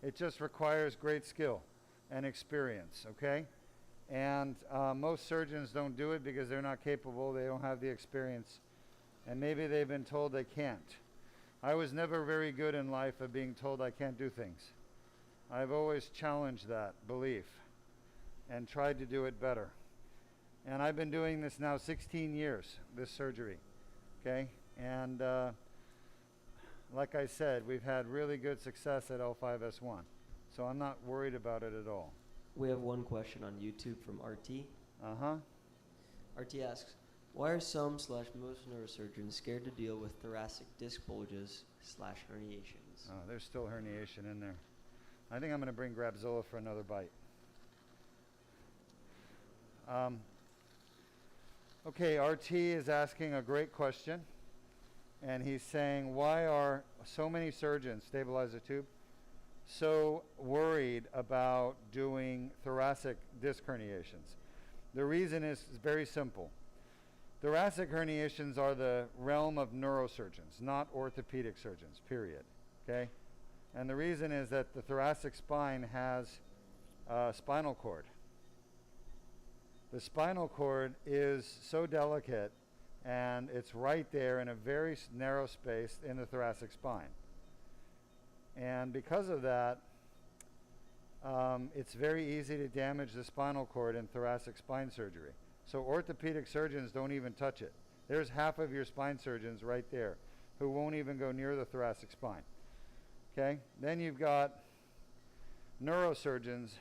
It just requires great skill and experience, okay? And most surgeons don't do it because they're not capable, they don't have the experience, and maybe they've been told they can't. I was never very good in life of being told I can't do things. I've always challenged that belief and tried to do it better. And I've been doing this now 16 years, this surgery, okay? And like I said, we've had really good success at L4-S1. So I'm not worried about it at all. We have one question on YouTube from RT. Uh-huh. RT asks, why are some/most neurosurgeons scared to deal with thoracic disc bulges/herniations? Oh, there's still herniation in there. I think I'm going to bring Grabzilla for another bite. Okay, RT is asking a great question. And he's saying, why are so many surgeons, stabilize the tube, so worried about doing thoracic disc herniations? The reason is very simple. Thoracic herniations are the realm of neurosurgeons, not orthopedic surgeons, period. Okay? And the reason is that the thoracic spine has spinal cord. The spinal cord is so delicate, and it's right there in a very narrow space in the thoracic spine. And because of that, it's very easy to damage the spinal cord in thoracic spine surgery. So orthopedic surgeons don't even touch it. There's half of your spine surgeons right there who won't even go near the thoracic spine. Okay? Then you've got neurosurgeons,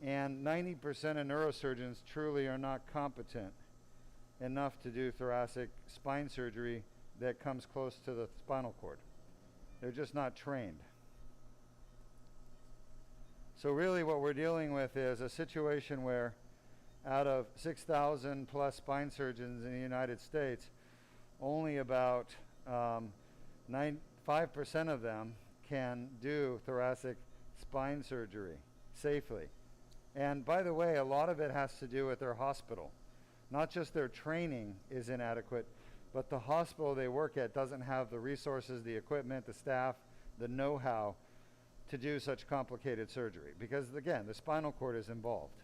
and 90% of neurosurgeons truly are not competent enough to do thoracic spine surgery that comes close to the spinal cord. They're just not trained. So really what we're dealing with is a situation where out of 6,000 plus spine surgeons in the United States, only about 5% of them can do thoracic spine surgery safely. And by the way, a lot of it has to do with their hospital. Not just their training is inadequate, but the hospital they work at doesn't have the resources, the equipment, the staff, the know-how to do such complicated surgery. Because again, the spinal cord is involved.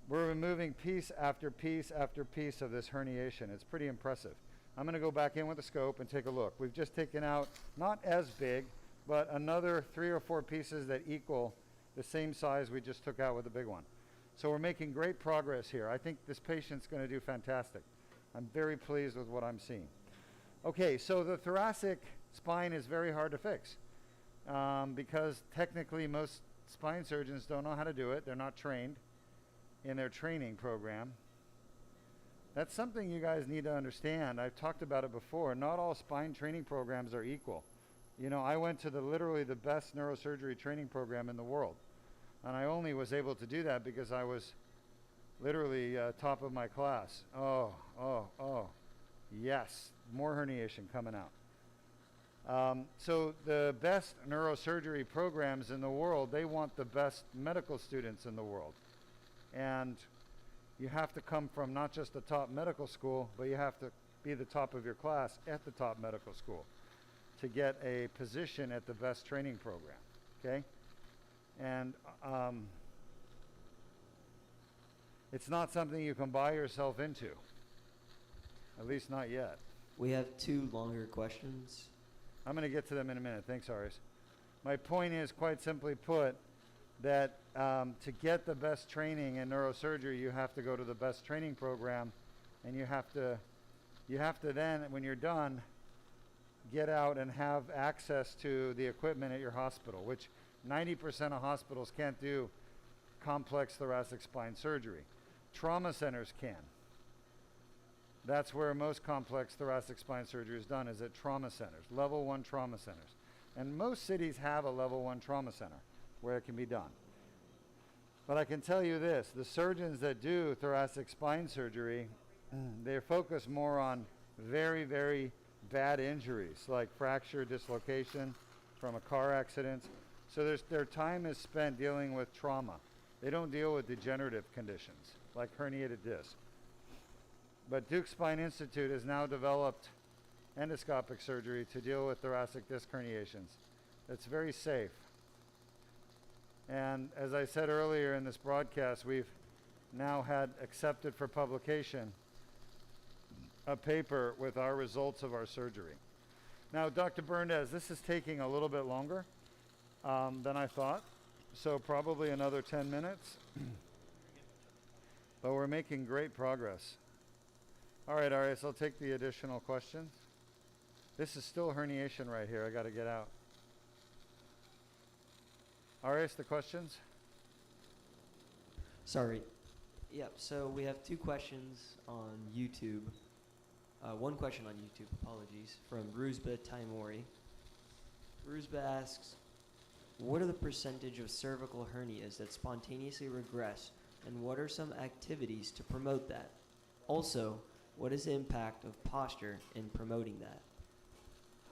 We're removing piece after piece after piece of this herniation. It's pretty impressive. I'm going to go back in with the scope and take a look. We've just taken out, not as big, but another 3 or 4 pieces that equal the same size we just took out with the big one. So we're making great progress here. I think this patient's going to do fantastic. I'm very pleased with what I'm seeing. Okay, so the thoracic spine is very hard to fix because technically most spine surgeons don't know how to do it. They're not trained in their training program. That's something you guys need to understand. I've talked about it before. Not all spine training programs are equal. You know, I went to literally the best neurosurgery training program in the world. And I only was able to do that because I was literally top of my class. Oh, yes, more herniation coming out. So the best neurosurgery programs in the world, they want the best medical students in the world. And you have to come from not just the top medical school, but you have to be the top of your class at the top medical school to get a position at the best training program, okay? And it's not something you can buy yourself into, at least not yet. We have 2 longer questions. I'm going to get to them in a minute. Thanks, Aris. My point is, quite simply put, that to get the best training in neurosurgery, you have to go to the best training program, and you have to You have to then, when you're done, get out and have access to the equipment at your hospital, which 90% of hospitals can't do complex thoracic spine surgery. Trauma centers can. That's where most complex thoracic spine surgery is done, is at trauma centers, level 1 trauma centers. And most cities have a level 1 trauma center where it can be done. But I can tell you this, the surgeons that do thoracic spine surgery, they focus more on very, very bad injuries, like fracture, dislocation from a car accident. So their time is spent dealing with trauma. They don't deal with degenerative conditions, like herniated disc. But Duke Spine Institute has now developed endoscopic surgery to deal with thoracic disc herniations. It's very safe. And as I said earlier in this broadcast, we've now had accepted for publication a paper with our results of our surgery. Now, Dr. Berndes, this is taking a little bit longer than I thought, so probably another 10 minutes. But we're making great progress. All right, Arias, I'll take the additional questions. This is still herniation right here. I got to get out. Arias, the questions? Sorry. Yep, so we have 2 questions on YouTube. One question on YouTube, apologies, from Ruzba Taimori. Ruzba asks, what are the percentage of cervical hernias that spontaneously regress, and what are some activities to promote that? Also, what is the impact of posture in promoting that?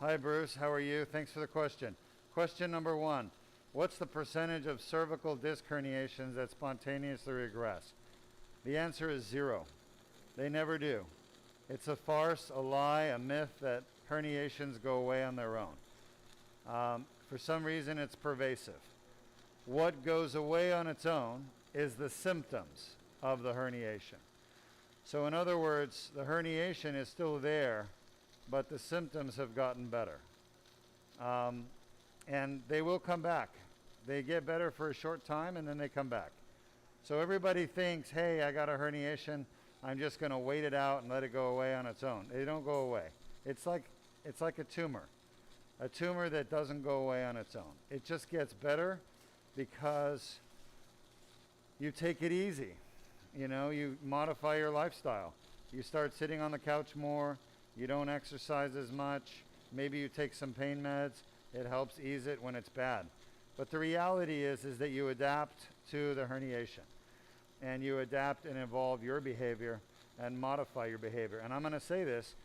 Hi, Bruce. How are you? Thanks for the question. Question number 1. What's the percentage of cervical disc herniations that spontaneously regress? The answer is 0. They never do. It's a farce, a lie, a myth that herniations go away on their own. For some reason, it's pervasive. What goes away on its own is the symptoms of the herniation. So in other words, the herniation is still there, but the symptoms have gotten better. And they will come back. They get better for a short time and then they come back. So everybody thinks, hey, I got a herniation, I'm just going to wait it out and let it go away on its own. They don't go away. It's like a tumor that doesn't go away on its own. It just gets better because you take it easy. You know, you modify your lifestyle. You start sitting on the couch more. You don't exercise as much. Maybe you take some pain meds. It helps ease it when it's bad. But the reality is that you adapt to the herniation. And you adapt and evolve your behavior and modify your behavior. And I'm going to say this,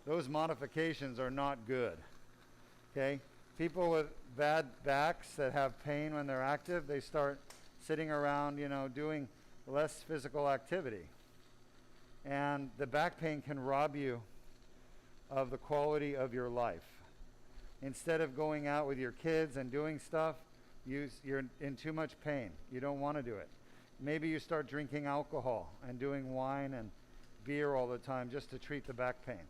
those modifications are not good. Okay? People with bad backs that have pain when they're active, they start sitting around, you know, doing less physical activity. And the back pain can rob you of the quality of your life. Instead of going out with your kids and doing stuff, you're in too much pain. You don't want to do it. Maybe you start drinking alcohol and doing wine and beer all the time just to treat the back pain.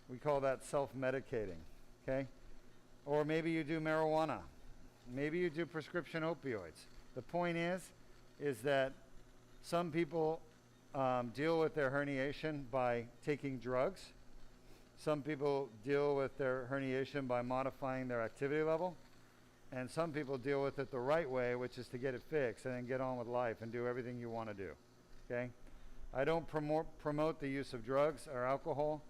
We call that self-medicating, okay? Or maybe you do marijuana. Maybe you do prescription opioids. The point is that some people deal with their herniation by taking drugs. Some people deal with their herniation by modifying their activity level. And some people deal with it the right way, which is to get it fixed and then get on with life and do everything you want to do, okay? I don't promote the use of drugs or alcohol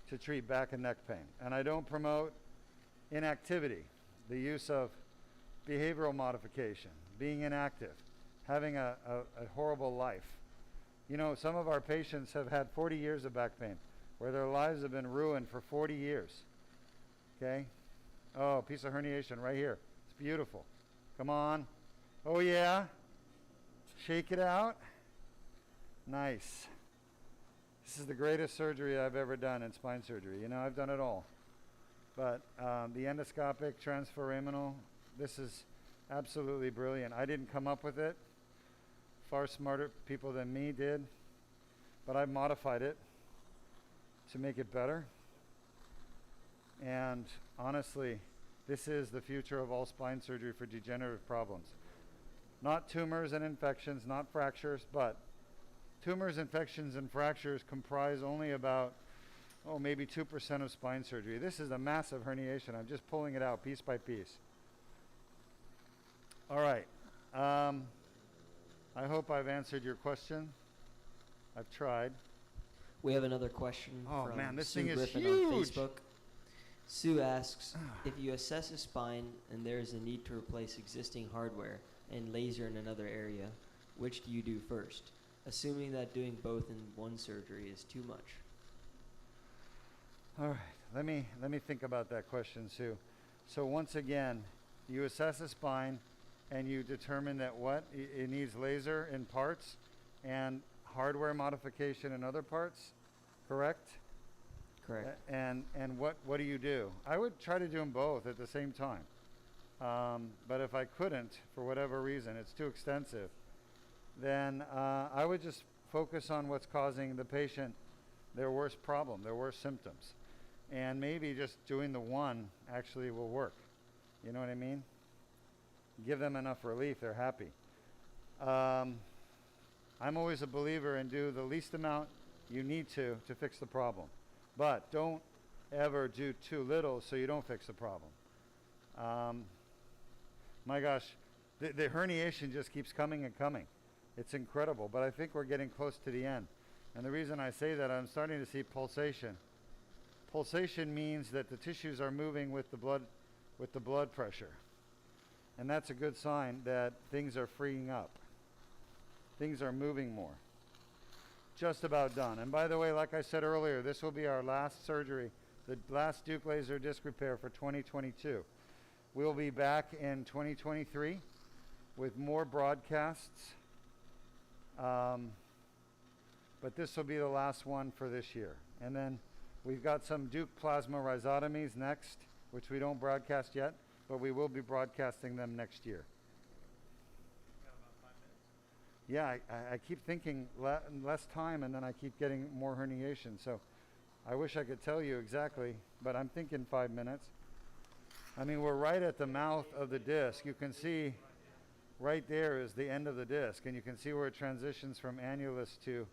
to treat back and neck pain. And I don't promote inactivity, the use of behavioral modification, being inactive, having a horrible life. You know, some of our patients have had 40 years of back pain where their lives have been ruined for 40 years, okay? Oh, a piece of herniation right here. It's beautiful. Come on. Oh, yeah. Shake it out. Nice. This is the greatest surgery I've ever done in spine surgery. You know, I've done it all. But the endoscopic transforaminal, this is absolutely brilliant. I didn't come up with it. Far smarter people than me did. But I modified it to make it better. And honestly, this is the future of all spine surgery for degenerative problems. Not tumors and infections, not fractures, but tumors, infections, and fractures comprise only about oh, maybe 2% of spine surgery. This is a massive herniation. I'm just pulling it out piece by piece. All right. I hope I've answered your question. I've tried. We have another question Oh, from man, this Sue thing is Griffin huge. on Facebook. Sue asks, if you assess a spine and there is a need to replace existing hardware and laser in another area, which do you do first? Assuming that doing both in one surgery is too much. All right. Let me think about that question, Sue. So once again, you assess a spine and you determine that what? It needs laser in parts and hardware modification in other parts, correct? Correct. And what do you do? I would try to do them both at the same time. But if I couldn't, for whatever reason, it's too extensive, then I would just focus on what's causing the patient their worst problem, their worst symptoms. And maybe just doing the one actually will work. You know what I mean? Give them enough relief, they're happy. I'm always a believer in do the least amount you need to fix the problem. But don't ever do too little so you don't fix the problem. My gosh, the herniation just keeps coming and coming. It's incredible, but I think we're getting close to the end. And the reason I say that, I'm starting to see pulsation. Pulsation means that the tissues are moving with the blood pressure. And that's a good sign that things are freeing up. Things are moving more. Just about done. And by the way, like I said earlier, this will be our last surgery, the last Duke laser disc repair for 2022. We'll be back in 2023 with more broadcasts. But this will be the last one for this year. And then we've got some Duke plasma rhizotomies next, which we don't broadcast yet, but we will be broadcasting them next year. Got about 5 minutes. Yeah, I keep thinking less time, and then I keep getting more herniation. So I wish I could tell you exactly, but I'm thinking 5 minutes. I mean, we're right at the mouth of the disc. You can see right there is the end of the disc, and you can see where it transitions from annulus to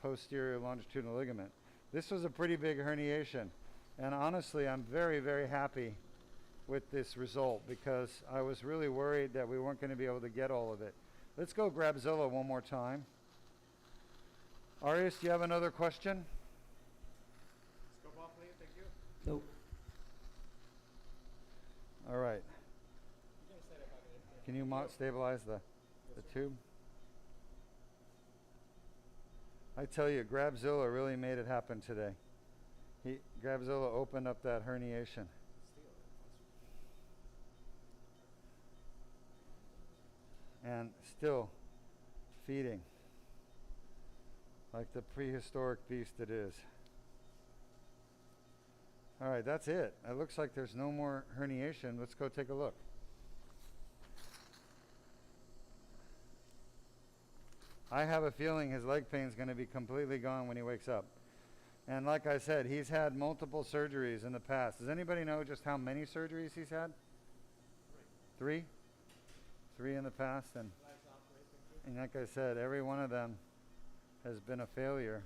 posterior longitudinal ligament. This was a pretty big herniation, and honestly, I'm very, very happy with this result because I was really worried that we weren't going to be able to get all of it. Let's go grab Zilla one more time. Arias, do you have another question? Let's go off, please. Thank you. Nope. All right. You can say that about it. Can you stabilize the tube? I tell you, Grabzilla really made it happen today. Grabzilla opened up that herniation. And still feeding like the prehistoric beast it is. All right, that's it. It looks like there's no more herniation. Let's go take a look. I have a feeling his leg pain is going to be completely gone when he wakes up. And like I said, he's had multiple surgeries in the past. Does anybody know just how many surgeries he's had? 3? 3 in the past. And like I said, every one of them has been a failure.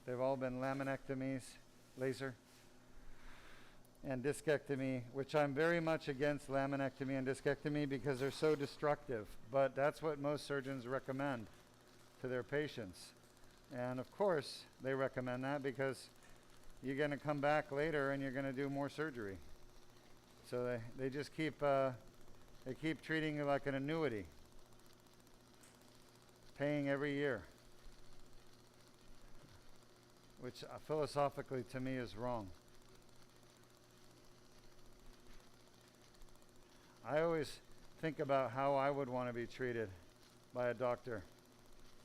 They've all been laminectomies, laser, and discectomy, which I'm very much against laminectomy and discectomy because they're so destructive. But that's what most surgeons recommend to their patients. And of course, they recommend that because you're going to come back later and you're going to do more surgery. So they just keep treating you like an annuity, paying every year, which philosophically to me is wrong. I always think about how I would want to be treated by a doctor.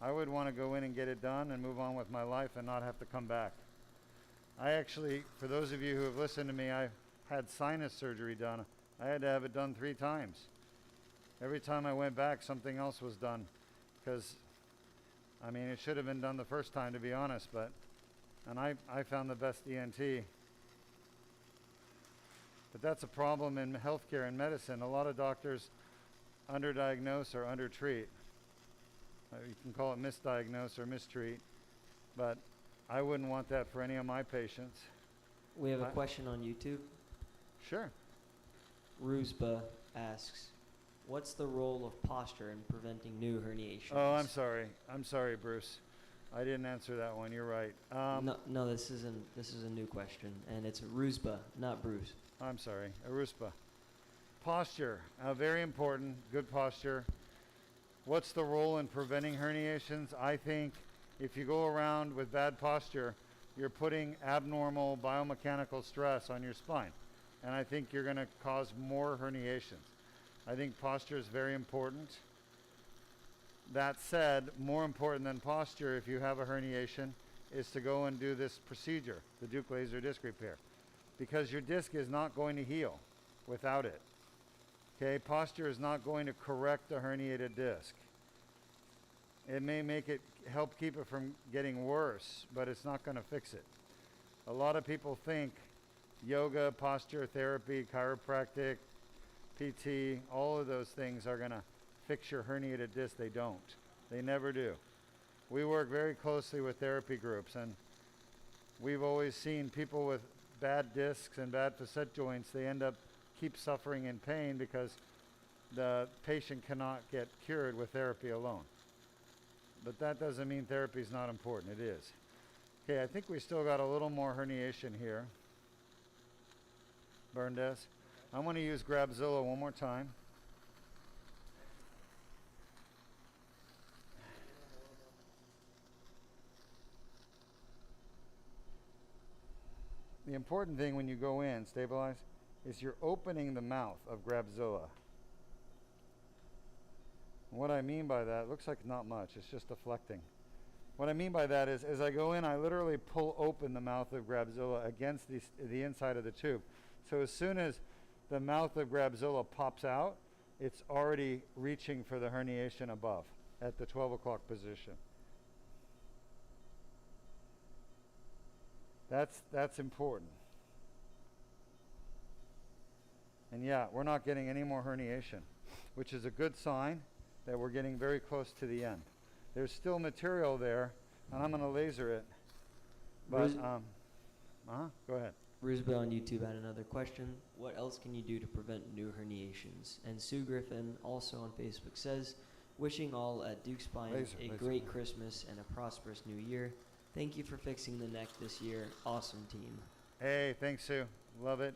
I would want to go in and get it done and move on with my life and not have to come back. I actually, for those of you who have listened to me, I had sinus surgery done. I had to have it done 3 times. Every time I went back, something else was done. Because, I mean, it should have been done the first time, to be honest, and I found the best ENT. But that's a problem in healthcare and medicine. A lot of doctors underdiagnose or undertreat. You can call it misdiagnose or mistreat. But I wouldn't want that for any of my patients. We have a Hi. question on YouTube. Sure. Rusba asks, what's the role of posture in preventing new herniations? Oh, I'm sorry. I'm sorry, Bruce. I didn't answer that one. You're right. No, this is a new question, and it's Rusba, not Bruce. I'm sorry. Aruspa. Posture. Very important. Good posture. What's the role in preventing herniations? I think if you go around with bad posture, you're putting abnormal biomechanical stress on your spine. And I think you're going to cause more herniations. I think posture is very important. That said, more important than posture, if you have a herniation, is to go and do this procedure, the Duke laser disc repair, because your disc is not going to heal without it. Okay, posture is not going to correct the herniated disc. It may make it help keep it from getting worse, but it's not going to fix it. A lot of people think yoga, posture therapy, chiropractic, PT, all of those things are going to fix your herniated disc. They don't. They never do. We work very closely with therapy groups, and we've always seen people with bad discs and bad facet joints, they end up keep suffering in pain because the patient cannot get cured with therapy alone. But that doesn't mean therapy is not important. It is. Okay, I think we still got a little more herniation here. Berndes. I'm going to use Grabzilla one more time. The important thing when you go in, stabilize, is you're opening the mouth of Grabzilla. What I mean by that, looks like not much, it's just deflecting. What I mean by that is, as I go in, I literally pull open the mouth of Grabzilla against the inside of the tube. So as soon as the mouth of Grabzilla pops out, it's already reaching for the herniation above at the 12 o'clock position. That's important. And yeah, we're not getting any more herniation, which is a good sign that we're getting very close to the end. There's still material there, and I'm going to laser it. But, go ahead. Rusba on YouTube had another question. What else can you do to prevent new herniations? And Sue Griffin, also on Facebook, says, wishing all at Duke Spine a great Christmas and a prosperous new year. Thank you for fixing the neck this year. Awesome team. Hey, thanks, Sue. Love it.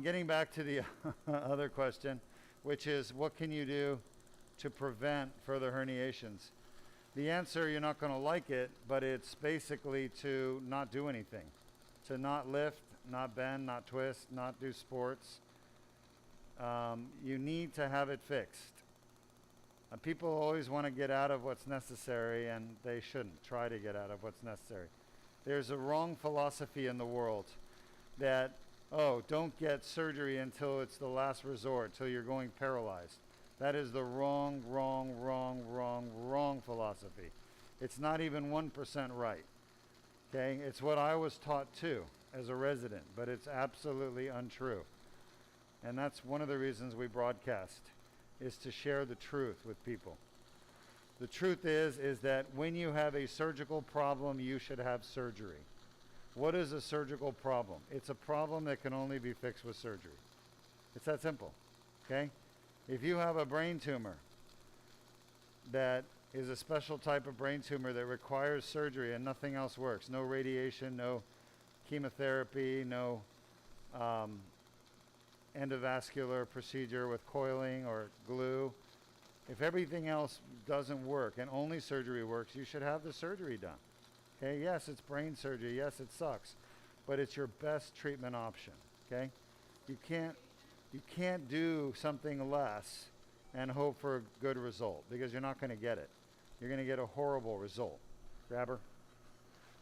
Getting back to the other question, which is what can you do to prevent further herniations? The answer, you're not going to like it, but it's basically to not do anything. To not lift, not bend, not twist, not do sports. You need to have it fixed. People always want to get out of what's necessary, and they shouldn't try to get out of what's necessary. There's a wrong philosophy in the world that, oh, don't get surgery until it's the last resort, till you're going paralyzed. That is the wrong philosophy. It's not even 1% right. Okay? It's what I was taught too as a resident, but it's absolutely untrue. And that's one of the reasons we broadcast, is to share the truth with people. The truth is that when you have a surgical problem, you should have surgery. What is a surgical problem? It's a problem that can only be fixed with surgery. It's that simple, okay? If you have a brain tumor that is a special type of brain tumor that requires surgery and nothing else works, no radiation, no chemotherapy, no endovascular procedure with coiling or glue, if everything else doesn't work and only surgery works, you should have the surgery done. Okay, yes, it's brain surgery, yes, it sucks, but it's your best treatment option, okay? You can't do something less and hope for a good result, because you're not going to get it. You're going to get a horrible result. Grabber.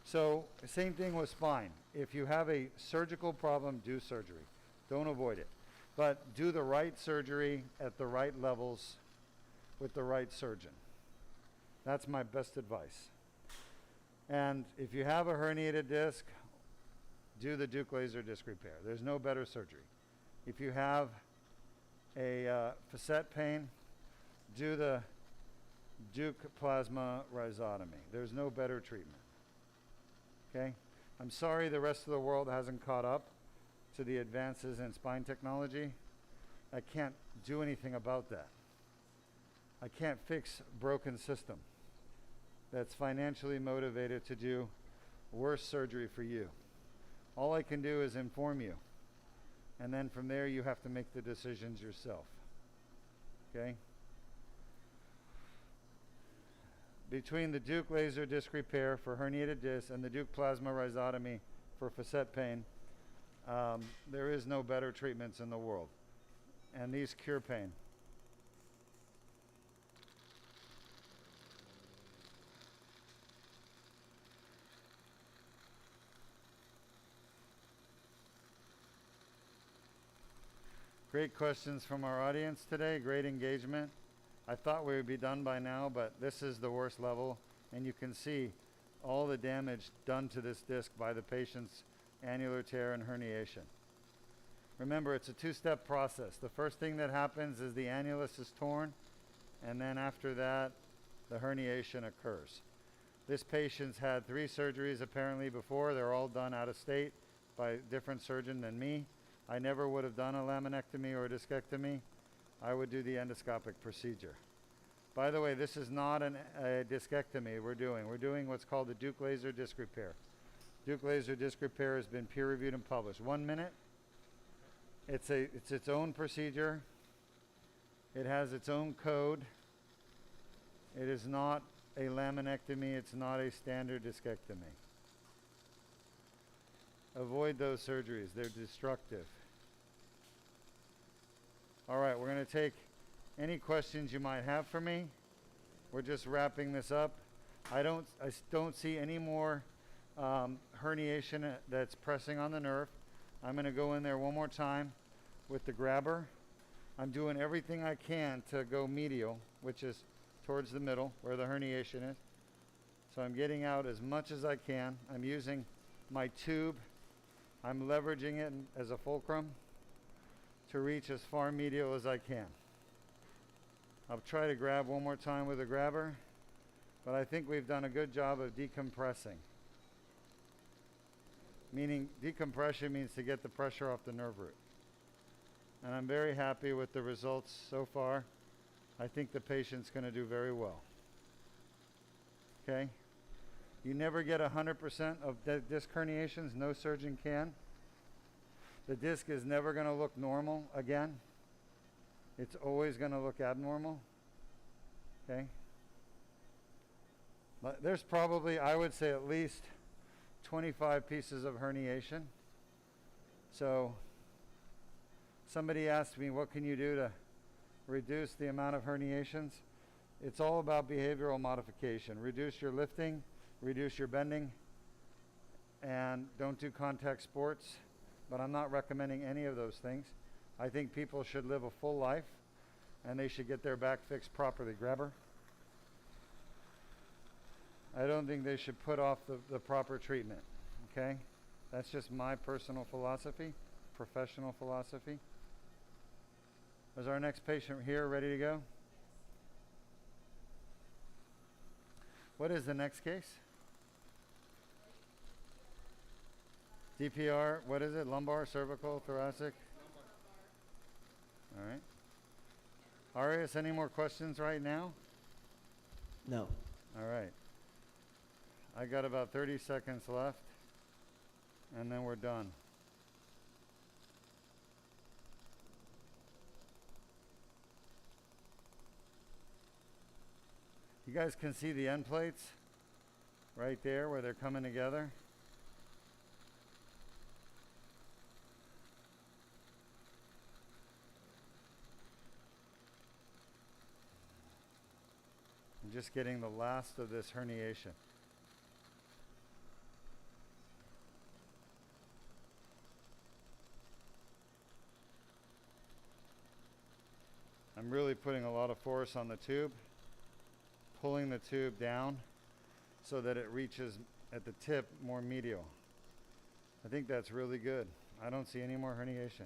So, same thing with spine. If you have a surgical problem, do surgery. Don't avoid it. But do the right surgery at the right levels with the right surgeon. That's my best advice. And if you have a herniated disc, do the Duke laser disc repair. There's no better surgery. If you have a facet pain, do the Duke plasma rhizotomy. There's no better treatment. Okay? I'm sorry the rest of the world hasn't caught up to the advances in spine technology. I can't do anything about that. I can't fix a broken system that's financially motivated to do worse surgery for you. All I can do is inform you. And then from there, you have to make the decisions yourself. Okay? Between the Duke laser disc repair for herniated discs and the Duke plasma rhizotomy for facet pain, there is no better treatments in the world. And these cure pain. Great questions from our audience today, great engagement. I thought we would be done by now, but this is the worst level, and you can see all the damage done to this disc by the patient's annular tear and herniation. Remember, it's a two-step process. The first thing that happens is the annulus is torn, and then after that, the herniation occurs. This patient's had 3 surgeries apparently before. They're all done out of state by a different surgeon than me. I never would have done a laminectomy or a discectomy. I would do the endoscopic procedure. By the way, this is not a discectomy we're doing. We're doing what's called the Duke laser disc repair. Duke laser disc repair has been peer-reviewed and published. 1 minute. It's its own procedure. It has its own code. It is not a laminectomy. It's not a standard discectomy. Avoid those surgeries. They're destructive. All right, we're going to take any questions you might have for me. We're just wrapping this up. I don't see any more herniation that's pressing on the nerve. I'm going to go in there one more time with the grabber. I'm doing everything I can to go medial, which is towards the middle where the herniation is. So I'm getting out as much as I can. I'm using my tube. I'm leveraging it as a fulcrum to reach as far medial as I can. I'll try to grab one more time with a grabber, but I think we've done a good job of decompressing. Meaning, decompression means to get the pressure off the nerve root. And I'm very happy with the results so far. I think the patient's going to do very well. Okay? You never get 100% of disc herniations. No surgeon can. The disc is never going to look normal again. It's always going to look abnormal. Okay? But there's probably, I would say, at least 25 pieces of herniation. So somebody asked me, what can you do to reduce the amount of herniations? It's all about behavioral modification. Reduce your lifting, reduce your bending, and don't do contact sports. But I'm not recommending any of those things. I think people should live a full life, and they should get their back fixed properly. Grabber. I don't think they should put off the proper treatment. Okay? That's just my personal philosophy, professional philosophy. Is our next patient here ready to go? What is the next case? DPR, what is it? Lumbar, cervical, thoracic? All right. Arias, any more questions right now? No. All right. I got about 30 seconds left, and then we're done. You guys can see the end plates right there where they're coming together. I'm just getting the last of this herniation. I'm really putting a lot of force on the tube, pulling the tube down so that it reaches at the tip more medial. I think that's really good. I don't see any more herniation.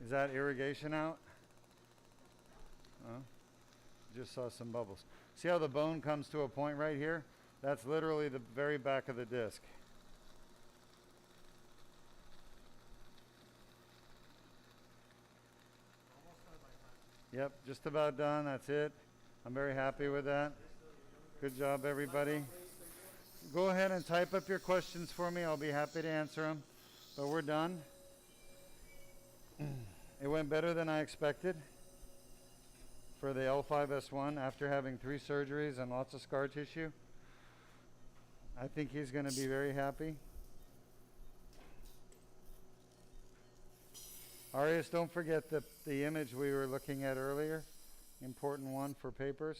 Is that irrigation out? Just saw some bubbles. See how the bone comes to a point right here? That's literally the very back of the disc. Yep, just about done. That's it. I'm very happy with that. Good job, everybody. Go ahead and type up your questions for me. I'll be happy to answer them. But we're done. It went better than I expected for the L4-S1 after having 3 surgeries and lots of scar tissue. I think he's going to be very happy. Arias, don't forget the image we were looking at earlier. Important one for papers.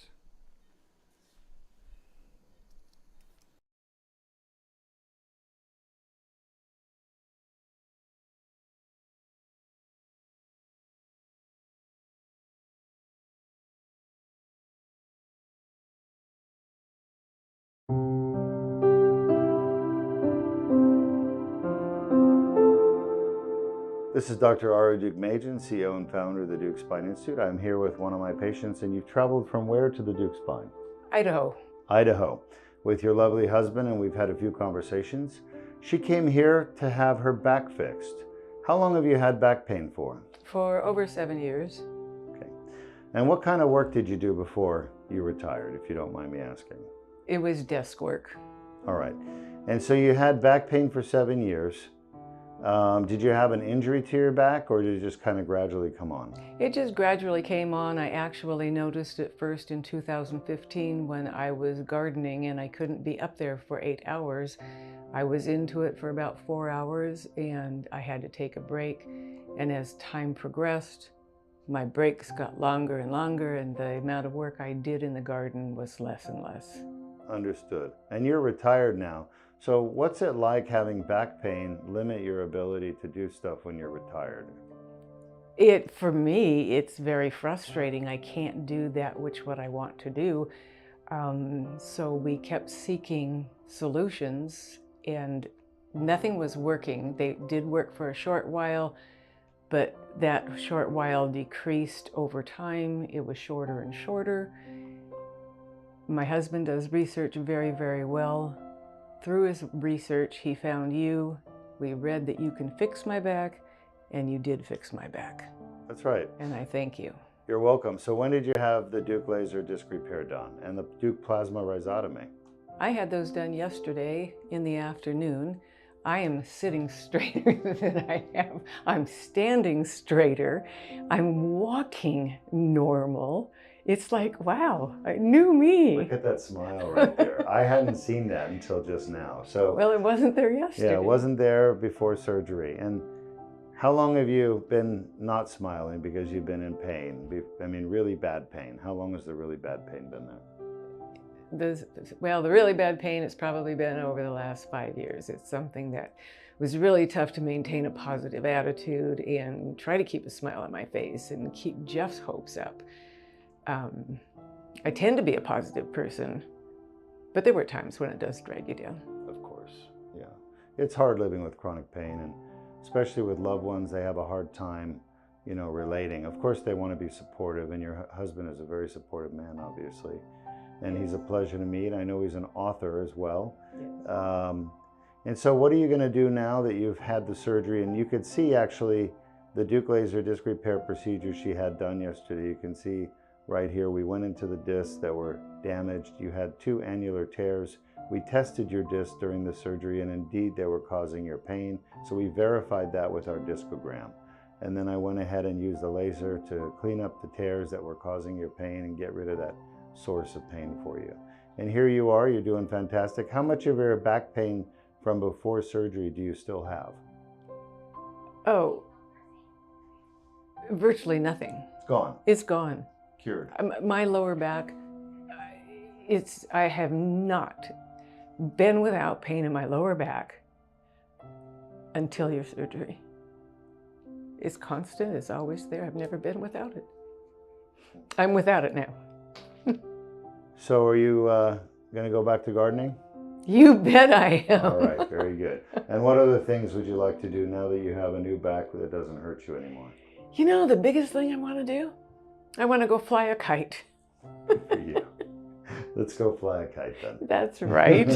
This is Dr. Ara Duke-Majan, CEO and founder of the Duke Spine Institute. I'm here with one of my patients, and you've traveled from where to the Duke Spine? Idaho. Idaho, with your lovely husband, and we've had a few conversations. She came here to have her back fixed. How long have you had back pain for? For over 7 years. Okay. And what kind of work did you do before you retired, if you don't mind me asking? It was desk work. All right. And so you had back pain for 7 years. Did you have an injury to your back, or did it just kind of gradually come on? It just gradually came on. I actually noticed it first in 2015 when I was gardening and I couldn't be up there for 8 hours. I was into it for about 4 hours and I had to take a break. And as time progressed, my breaks got longer and longer, and the amount of work I did in the garden was less and less. Understood. And you're retired now. So what's it like having back pain limit your ability to do stuff when you're retired? For me, it's very frustrating. I can't do that what I want to do. So we kept seeking solutions and nothing was working. They did work for a short while, but that short while decreased over time. It was shorter and shorter. My husband does research very, very well. Through his research, he found you. We read that you can fix my back, and you did fix my back. That's right. And I thank you. You're welcome. So when did you have the Duke laser disc repair done and the Duke plasma rhizotomy? I had those done yesterday in the afternoon. I am sitting straighter than I have. I'm standing straighter. I'm walking normal. It's like, wow, new me. Look at that smile right there. I hadn't seen that until just now. So well, it wasn't there yesterday. Yeah, it wasn't there before surgery. And how long have you been not smiling because you've been in pain? I mean, really bad pain. How long has the really bad pain been there? Well, the really bad pain has probably been over the last 5 years. It's something that was really tough to maintain a positive attitude and try to keep a smile on my face and keep Jeff's hopes up. I tend to be a positive person, but there were times when it does drag you down. Of course, yeah. It's hard living with chronic pain, and especially with loved ones, they have a hard time, relating. Of course, they want to be supportive, and your husband is a very supportive man, obviously. And he's a pleasure to meet. I know he's an author as well. Yes. And so what are you going to do now that you've had the surgery? And you could see actually the Duke laser disc repair procedure she had done yesterday. You can see right here, we went into the discs that were damaged. You had 2 annular tears. We tested your discs during the surgery, and indeed they were causing your pain. So we verified that with our discogram. And then I went ahead and used the laser to clean up the tears that were causing your pain and get rid of that source of pain for you. And here you are, you're doing fantastic. How much of your back pain from before surgery do you still have? Oh, virtually nothing. It's gone. It's gone. Cured. My lower back, I have not been without pain in my lower back until your surgery. It's constant, it's always there. I've never been without it. I'm without it now. So are you going to go back to gardening? You bet I am. All right, very good. And what other things would you like to do now that you have a new back that doesn't hurt you anymore? The biggest thing I want to do, I want to go fly a kite. Good for you. Let's go fly a kite then. That's right.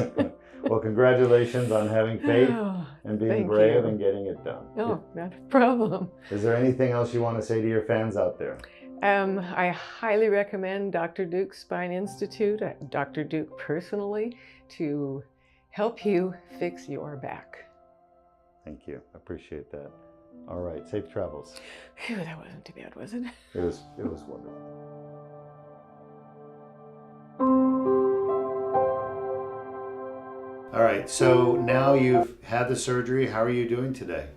Well, congratulations on having faith Oh, and being thank brave you. and getting it done. Oh, not a problem. Is there anything else you want to say to your fans out there? I highly recommend Dr. Duke's Spine Institute, Dr. Duke personally, to help you fix your back. Thank you. Appreciate that. All right. Safe travels. Phew, that wasn't too bad, was it? It was wonderful. All right. So now you've had the surgery. How are you doing today?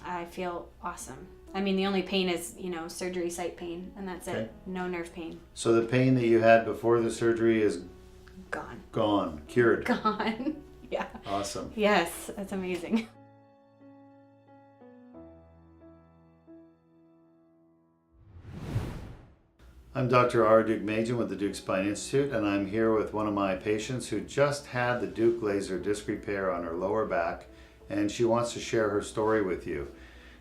I feel awesome. I mean, the only pain is, surgery site pain, and that's Okay. it. No nerve pain. So the pain that you had before the surgery is Gone. cured. Gone. Yeah. Awesome. Yes, that's amazing. I'm Dr. R. Duke Majan with the Duke Spine Institute, and I'm here with one of my patients who just had the Duke laser disc repair on her lower back, and she wants to share her story with you.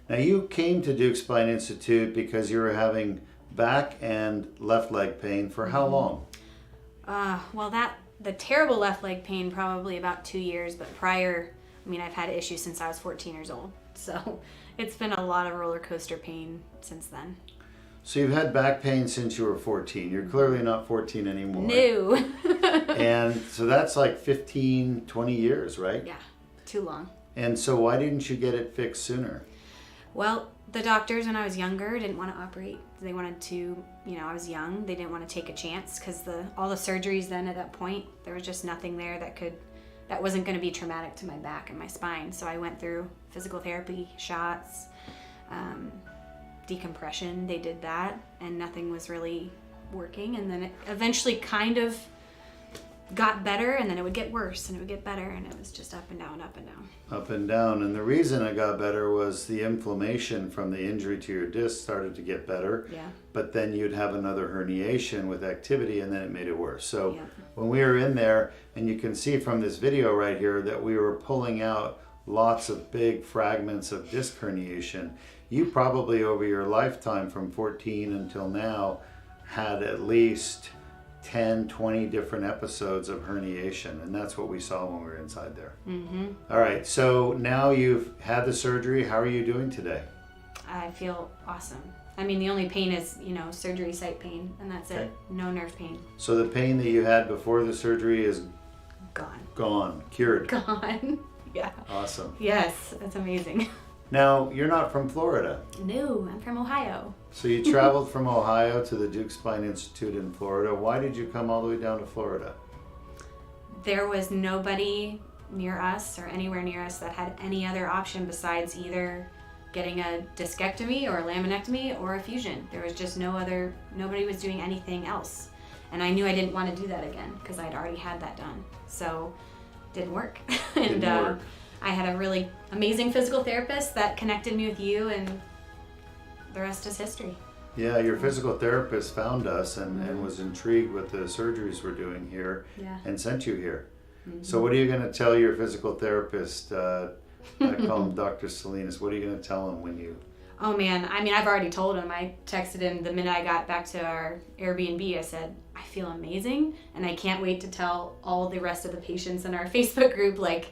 Now, you came to Duke Spine Institute because you were having back and left leg pain for how long? Well, the terrible left leg pain, probably about 2 years, but prior, I've had issues since I was 14 years old. So it's been a lot of roller coaster pain since then. So you've had back pain since you were 14. You're clearly not 14 anymore. No. And so that's like 15, 20 years, right? Yeah, too long. And so why didn't you get it fixed sooner? Well, the doctors when I was younger didn't want to operate. They wanted to, I was young. They didn't want to take a chance because all the surgeries then at that point, there was just nothing there that wasn't going to be traumatic to my back and my spine. So I went through physical therapy, shots, decompression. They did that and nothing was really working. And then it eventually kind of got better, and then it would get worse and it would get better, and it was just up and down, up and down. Up and down. And the reason it got better was the inflammation from the injury to your disc started to get better. Yeah. But then you'd have another herniation with activity, and then it made it worse. So Yep. when we were in there, and you can see from this video right here that we were pulling out lots of big fragments of disc herniation. You probably over your lifetime from 14 until now had at least 10, 20 different episodes of herniation, and that's what we saw when we were inside there. Mm-hmm. All right, so now you've had the surgery. How are you doing today? I feel awesome. The only pain is, surgery site pain, and that's Okay. it. No nerve pain. So the pain that you had before the surgery is gone, cured. Gone. Yeah. Awesome. Yes, that's amazing. Now, you're not from Florida. No, I'm from Ohio. So you traveled from Ohio to the Duke Spine Institute in Florida. Why did you come all the way down to Florida? There was nobody near us or anywhere near us that had any other option besides either getting a discectomy or a laminectomy or a fusion. There was just nobody was doing anything else. And I knew I didn't want to do that again because I'd already had that done. So it didn't work. And Didn't work. I had a really amazing physical therapist that connected me with you, and the rest is history. Yeah, your physical therapist found us and was intrigued with the surgeries we're doing here Yeah. and sent you here. Mm-hmm. So what are you going to tell your physical therapist? I call him Dr. Salinas. What are you going to tell him when you... Oh man, I've already told him. I texted him the minute I got back to our Airbnb. I said, I feel amazing, and I can't wait to tell all the rest of the patients in our Facebook group, like,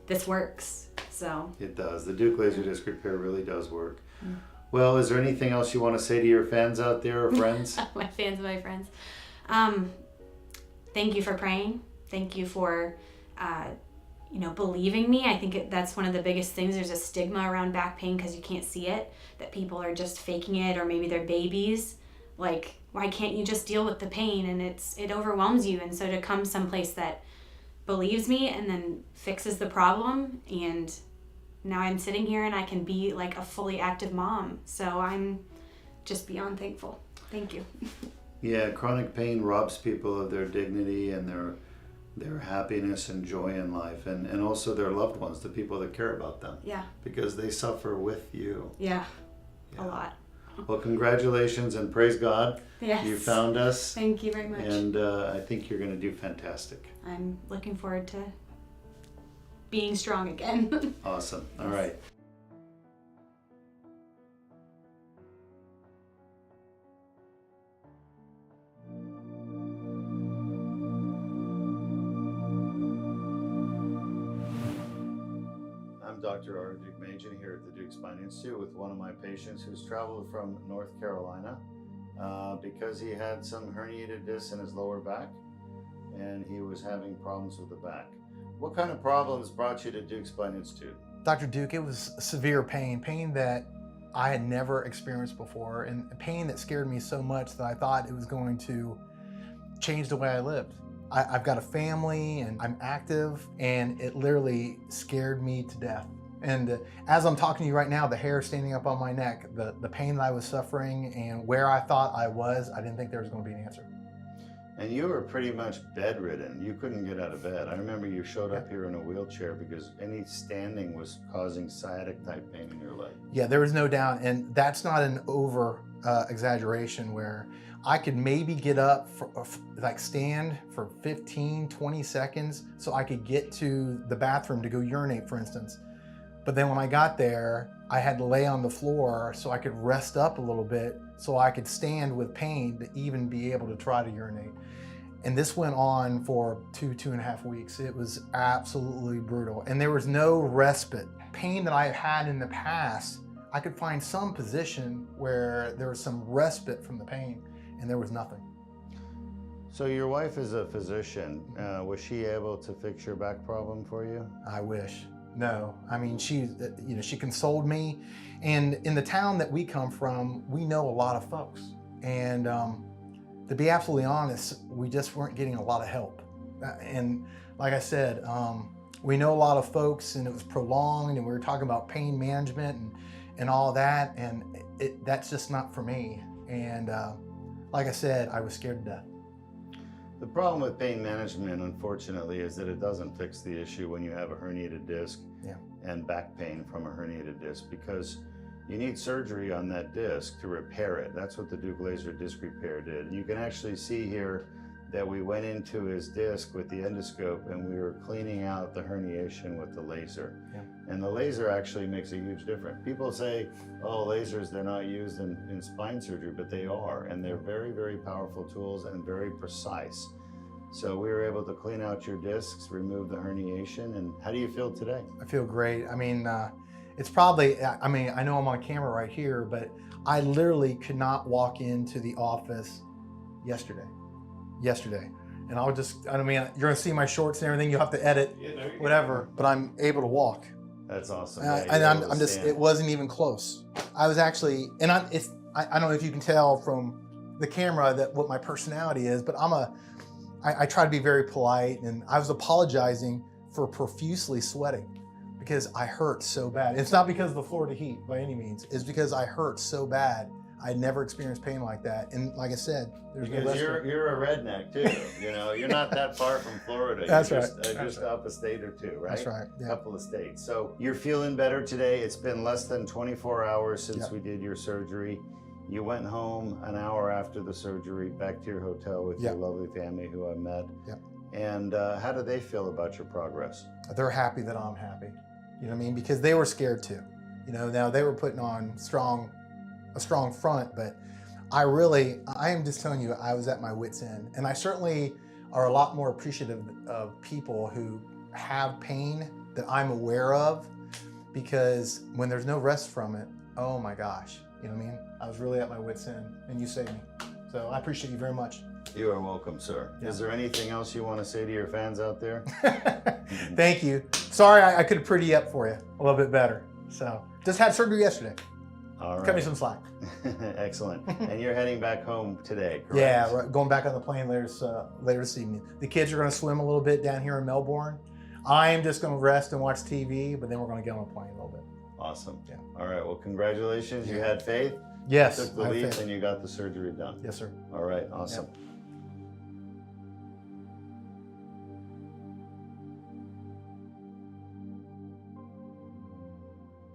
this works. So It does. The Duke laser disc repair really does work. Well, is there anything else you want to say to your fans out there or friends? my fans and my friends, thank you for praying. Thank you for believing me. I think that's one of the biggest things. There's a stigma around back pain because you can't see it, that people are just faking it, or maybe they're babies. Like, why can't you just deal with the pain? And it overwhelms you. And so to come someplace that believes me and then fixes the problem, and now I'm sitting here and I can be like a fully active mom. So I'm just beyond thankful. Thank you. Yeah, chronic pain robs people of their dignity and their happiness and joy in life, and also their loved ones, the people that care about them. Yeah. Because they suffer with you. Yeah. Yeah. A lot. Well, congratulations and praise God. Yes. You found us. Thank you very much. And I think you're going to do fantastic. I'm looking forward to being strong again. Awesome. All right. Dr. R. Duke Machen here at the Duke Spine Institute with one of my patients who's traveled from North Carolina because he had some herniated discs in his lower back and he was having problems with the back. What kind of problems brought you to Duke Spine Institute? Dr. Duke, it was severe pain that I had never experienced before, and pain that scared me so much that I thought it was going to change the way I lived. I've got a family and I'm active, and it literally scared me to death. And as I'm talking to you right now, the hair standing up on my neck, the pain that I was suffering and where I thought I was, I didn't think there was going to be an answer. And you were pretty much bedridden. You couldn't get out of bed. I remember you showed up here in a wheelchair because any standing was causing sciatic type pain in your leg. Yeah, there was no doubt. And that's not an over exaggeration where I could maybe get up, like stand for 15, 20 seconds so I could get to the bathroom to go urinate, for instance. But then when I got there, I had to lay on the floor so I could rest up a little bit so I could stand with pain to even be able to try to urinate. And this went on for 2.5 weeks. It was absolutely brutal. And there was no respite. Pain that I had in the past, I could find some position where there was some respite from the pain, and there was nothing. So your wife is a physician. Was she able to fix your back problem for you? I wish. No, I mean, she consoled me. And in the town that we come from, we know a lot of folks. And to be absolutely honest, we just weren't getting a lot of help. And like I said, we know a lot of folks, and it was prolonged, and we were talking about pain management and all that, and that's just not for me. And like I said, I was scared to death. The problem with pain management, unfortunately, is that it doesn't fix the issue when you have a herniated disc and back pain from a herniated disc, because you need surgery on that disc to repair it. That's what the Duke laser disc repair did. You can actually see here that we went into his disc with the endoscope and we were cleaning out the herniation with the laser. And the laser actually makes a huge difference. People say, oh, lasers, they're not used in spine surgery, but they are. And they're very, very powerful tools and very precise. So we were able to clean out your discs, remove the herniation. And how do you feel today? I feel great. I mean, it's probably, I mean, I know I'm on camera right here, but I literally could not walk into the office yesterday. And I'll just, I mean, you're gonna see my shorts and everything, you'll have to edit, whatever, but I'm able to walk. That's awesome. And I'm just, it wasn't even close. I was actually, and I don't know if you can tell from the camera that what my personality is, but I try to be very polite, and I was apologizing for profusely sweating because I hurt so bad. It's not because of the Florida heat by any means. It's because I hurt so bad. I never experienced pain like that. And like I said, there's no because you're a redneck too. You know, you're not that far from Florida. That's you're right. Just up a state or two, right? That's right. Yeah. A couple of states. So you're feeling better today. It's been less than 24 hours since we did your surgery. You went home an hour after the surgery, back to your hotel with your lovely family who I met. And how do they feel about your progress? They're happy that I'm happy. You know what I mean? Because they were scared too. You know, now they were putting on a strong front, but I am just telling you, I was at my wit's end. And I certainly are a lot more appreciative of people who have pain that I'm aware of, because when there's no rest from it, oh my gosh, you know what I mean? I was really at my wit's end, and you saved me. So I appreciate you very much. You are welcome, sir. Yeah. Is there anything else you want to say to your fans out there? Thank you. Sorry, I could have prettied up for you a little bit better. So just had surgery yesterday. All right. Cut me some slack. Excellent. And you're heading back home today, correct? Yeah, right. Going back on the plane later this evening. The kids are going to swim a little bit down here in Melbourne. I am just going to rest and watch TV, but then we're going to get on a plane a little bit. Awesome. Yeah. All right. Well, congratulations. You had faith. Yes. Took the leap and you got the surgery done. Yes, sir. All right. Awesome. Yep.